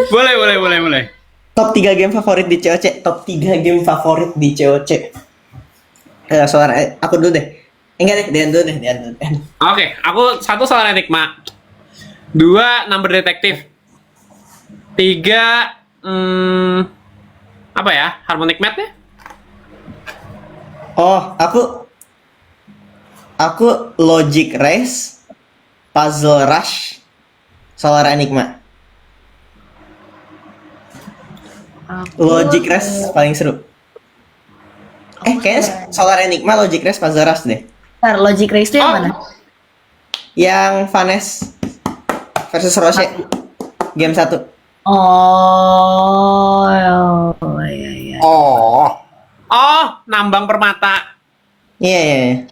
Boleh. Top 3 game favorit di COC. Top 3 game favorit di COC. Aku dulu deh. Enggak deh, Dean dulu deh. Oke, aku 1 soal Enigma. 2 Number Detective. 3 apa ya? Harmonic Math ya? Oh, aku Logic Race, Puzzle Rush, Solar Enigma. Logic Race paling seru. Kayaknya Solar Enigma, Logic Race, Puzzle Rush deh. Ntar Logic Race itu yang mana? Yang Vanes versus Rose. Game 1. Oh, iya. Oh, nambang permata. Iya.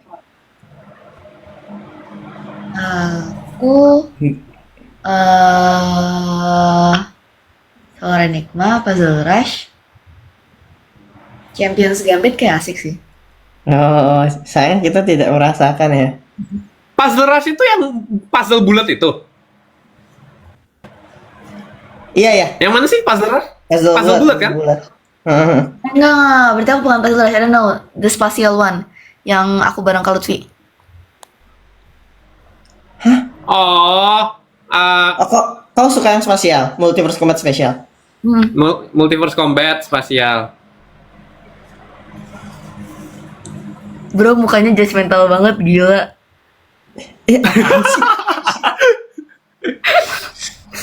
Aku Solar Enigma, Puzzle Rush, Champions Gambit kayak asik sih. Oh, sayang kita tidak merasakan ya. Puzzle Rush itu yang puzzle bulat itu. Iya. Yang mana sih puzzle Rush? Puzzle bulat kan? Enggak, berarti aku bukan Puzzle Rush, I don't know, the Spatial One yang aku bareng Kak Lutfi. Oh, Kau suka yang spasial, Multiverse Combat Special? Multiverse Combat spasial. Bro, mukanya judgmental banget, gila. Apaan sih?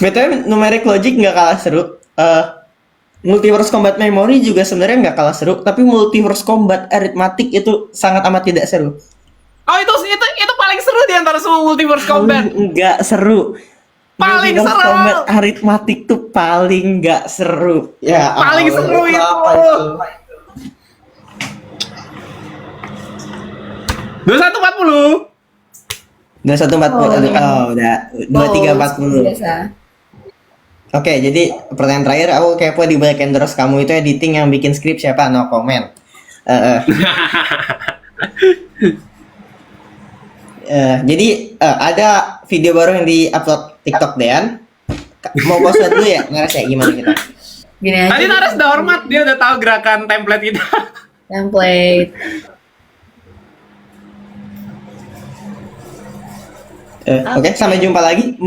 BTW numeric logic nggak kalah seru. Multiverse Combat Memory juga sebenarnya nggak kalah seru, tapi Multiverse Combat Arithmetic itu sangat amat tidak seru. Oh, itu paling seru di antara semua Multiverse Combat. Nggak seru. Paling Multiverse seru. Combat Arithmetic tuh paling nggak seru. Ya. Paling seru itu. apa 2140. 2140. Oh, udah 2340. Biasa. Oke, jadi pertanyaan terakhir, aku kepo di Black Endorse kamu itu editing yang bikin skrip siapa? No comment. Jadi ada video baru yang di-upload TikTok Dean. Mau post dulu ya, Naras ya gimana kita? Gini aja. Tadi Naras udah hormat, dia udah tahu gerakan template kita. Template. Oke, sampai jumpa lagi.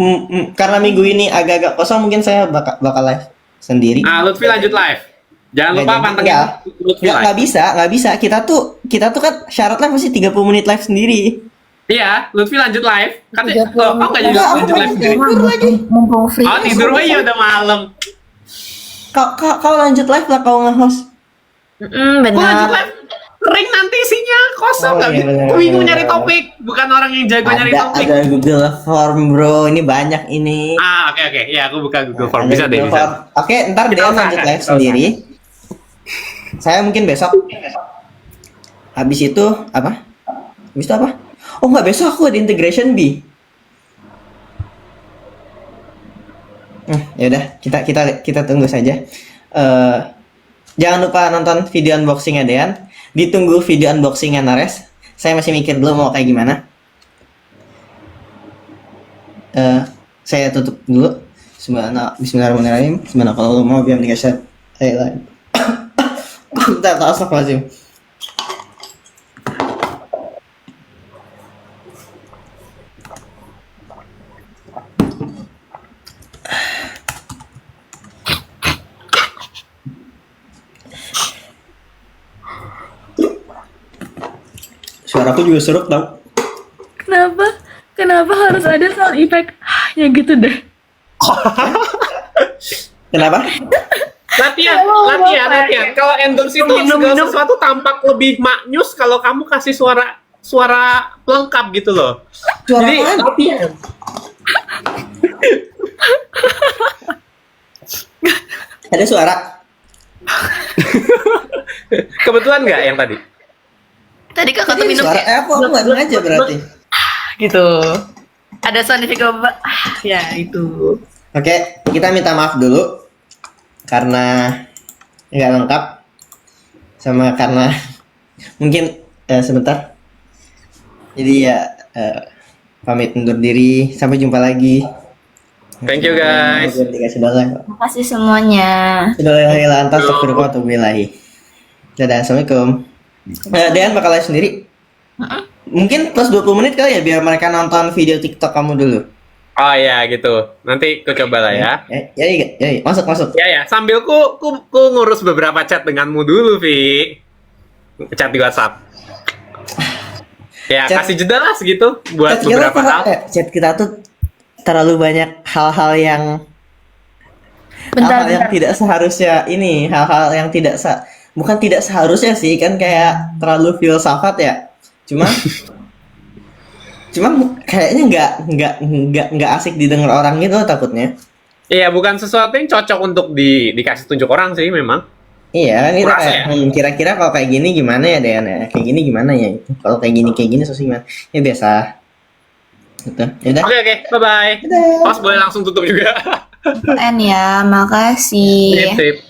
Karena minggu ini agak-agak kosong, mungkin saya bakal live sendiri. Lutfi lanjut live. Jangan lupa pantengin Enggak, Lutfi live. nggak bisa. Kita tuh kan syaratnya mesti 30 menit live sendiri. Iya, Lutfi lanjut live. Kan 30 kok nggak jadi Enggak, lanjut aku live mau sendiri? tidur lagi. Mumpung free. Oh tidur aja udah malam. Kau lanjut live lah, kau nge-host. Gua lanjut Benar. live. Ring nanti isinya kosong Oh, nggak iya, bisa. benar, Aku bingung benar, nyari benar. topik, bukan orang yang jago nyari topik. Ada Google Form, bro. Ini banyak ini. Oke. Ya, aku buka Google Form. Ada Bisa deh, Google bisa. Form. Oke, ntar Kita dia usahakan, lanjut live kita sendiri. Saya mungkin besok. Habis itu apa? Habis itu apa? Oh nggak, besok aku ada integration B. Ya udah, kita tunggu saja. Jangan lupa nonton video unboxing Dean. Ditunggu video unboxing Nares. Saya masih mikir dulu mau kayak gimana. Saya tutup dulu. Bismillahirrahmanirrahim. Subhanallah mau biar dikasih. Ayo. Tak astagfirullahaladzim. Suaraku juga seruk tau. Kenapa harus ada sound effect? Ya gitu deh. Kenapa? Latihan. Kalau endorse itu segala sesuatu tampak lebih maknyus kalau kamu kasih suara lengkap gitu loh. Suara Jadi apaan? latihan. Ada suara. Kebetulan nggak yang tadi? Tadi kakak tuh minum Suara aku nggak sengaja berarti. gitu. Ada sound effect ya itu. Oke, kita minta maaf dulu karena nggak lengkap sama karena mungkin sebentar. Jadi ya pamit undur diri. Sampai jumpa lagi. Thank you guys. Dikasih doang. Makasih semuanya. Bismillahirrahmanirrahim. Astagfirullahaladzim. Dadah, assalamualaikum. Dean bakal live sendiri. Mungkin plus 20 menit kali ya biar mereka nonton video TikTok kamu dulu. Oh ya gitu. Nanti aku coba lah ya. Ya, masuk. Ya. Sambil ku ngurus beberapa chat denganmu dulu, Vi. Chat di WhatsApp. Ya, kasih jeda lah segitu buat beberapa hal. Chat kita tuh terlalu banyak hal-hal yang Bentar. tidak seharusnya ini, hal-hal yang bukan tidak seharusnya sih, kan kayak terlalu filsafat ya. Cuma kayaknya nggak asik didengar orang gitu takutnya. Iya, bukan sesuatu yang cocok untuk dikasih tunjuk orang sih memang. Iya kan kita Kurasa kayak ya? kira-kira kalau kayak gini gimana ya Dean ya? Kayak gini gimana ya? Kalau kayak gini terus gimana? Ya biasa. Gitu. Ya udah. Oke, bye bye. Dadah. Pas boleh langsung tutup juga. N ya, makasih. Sip.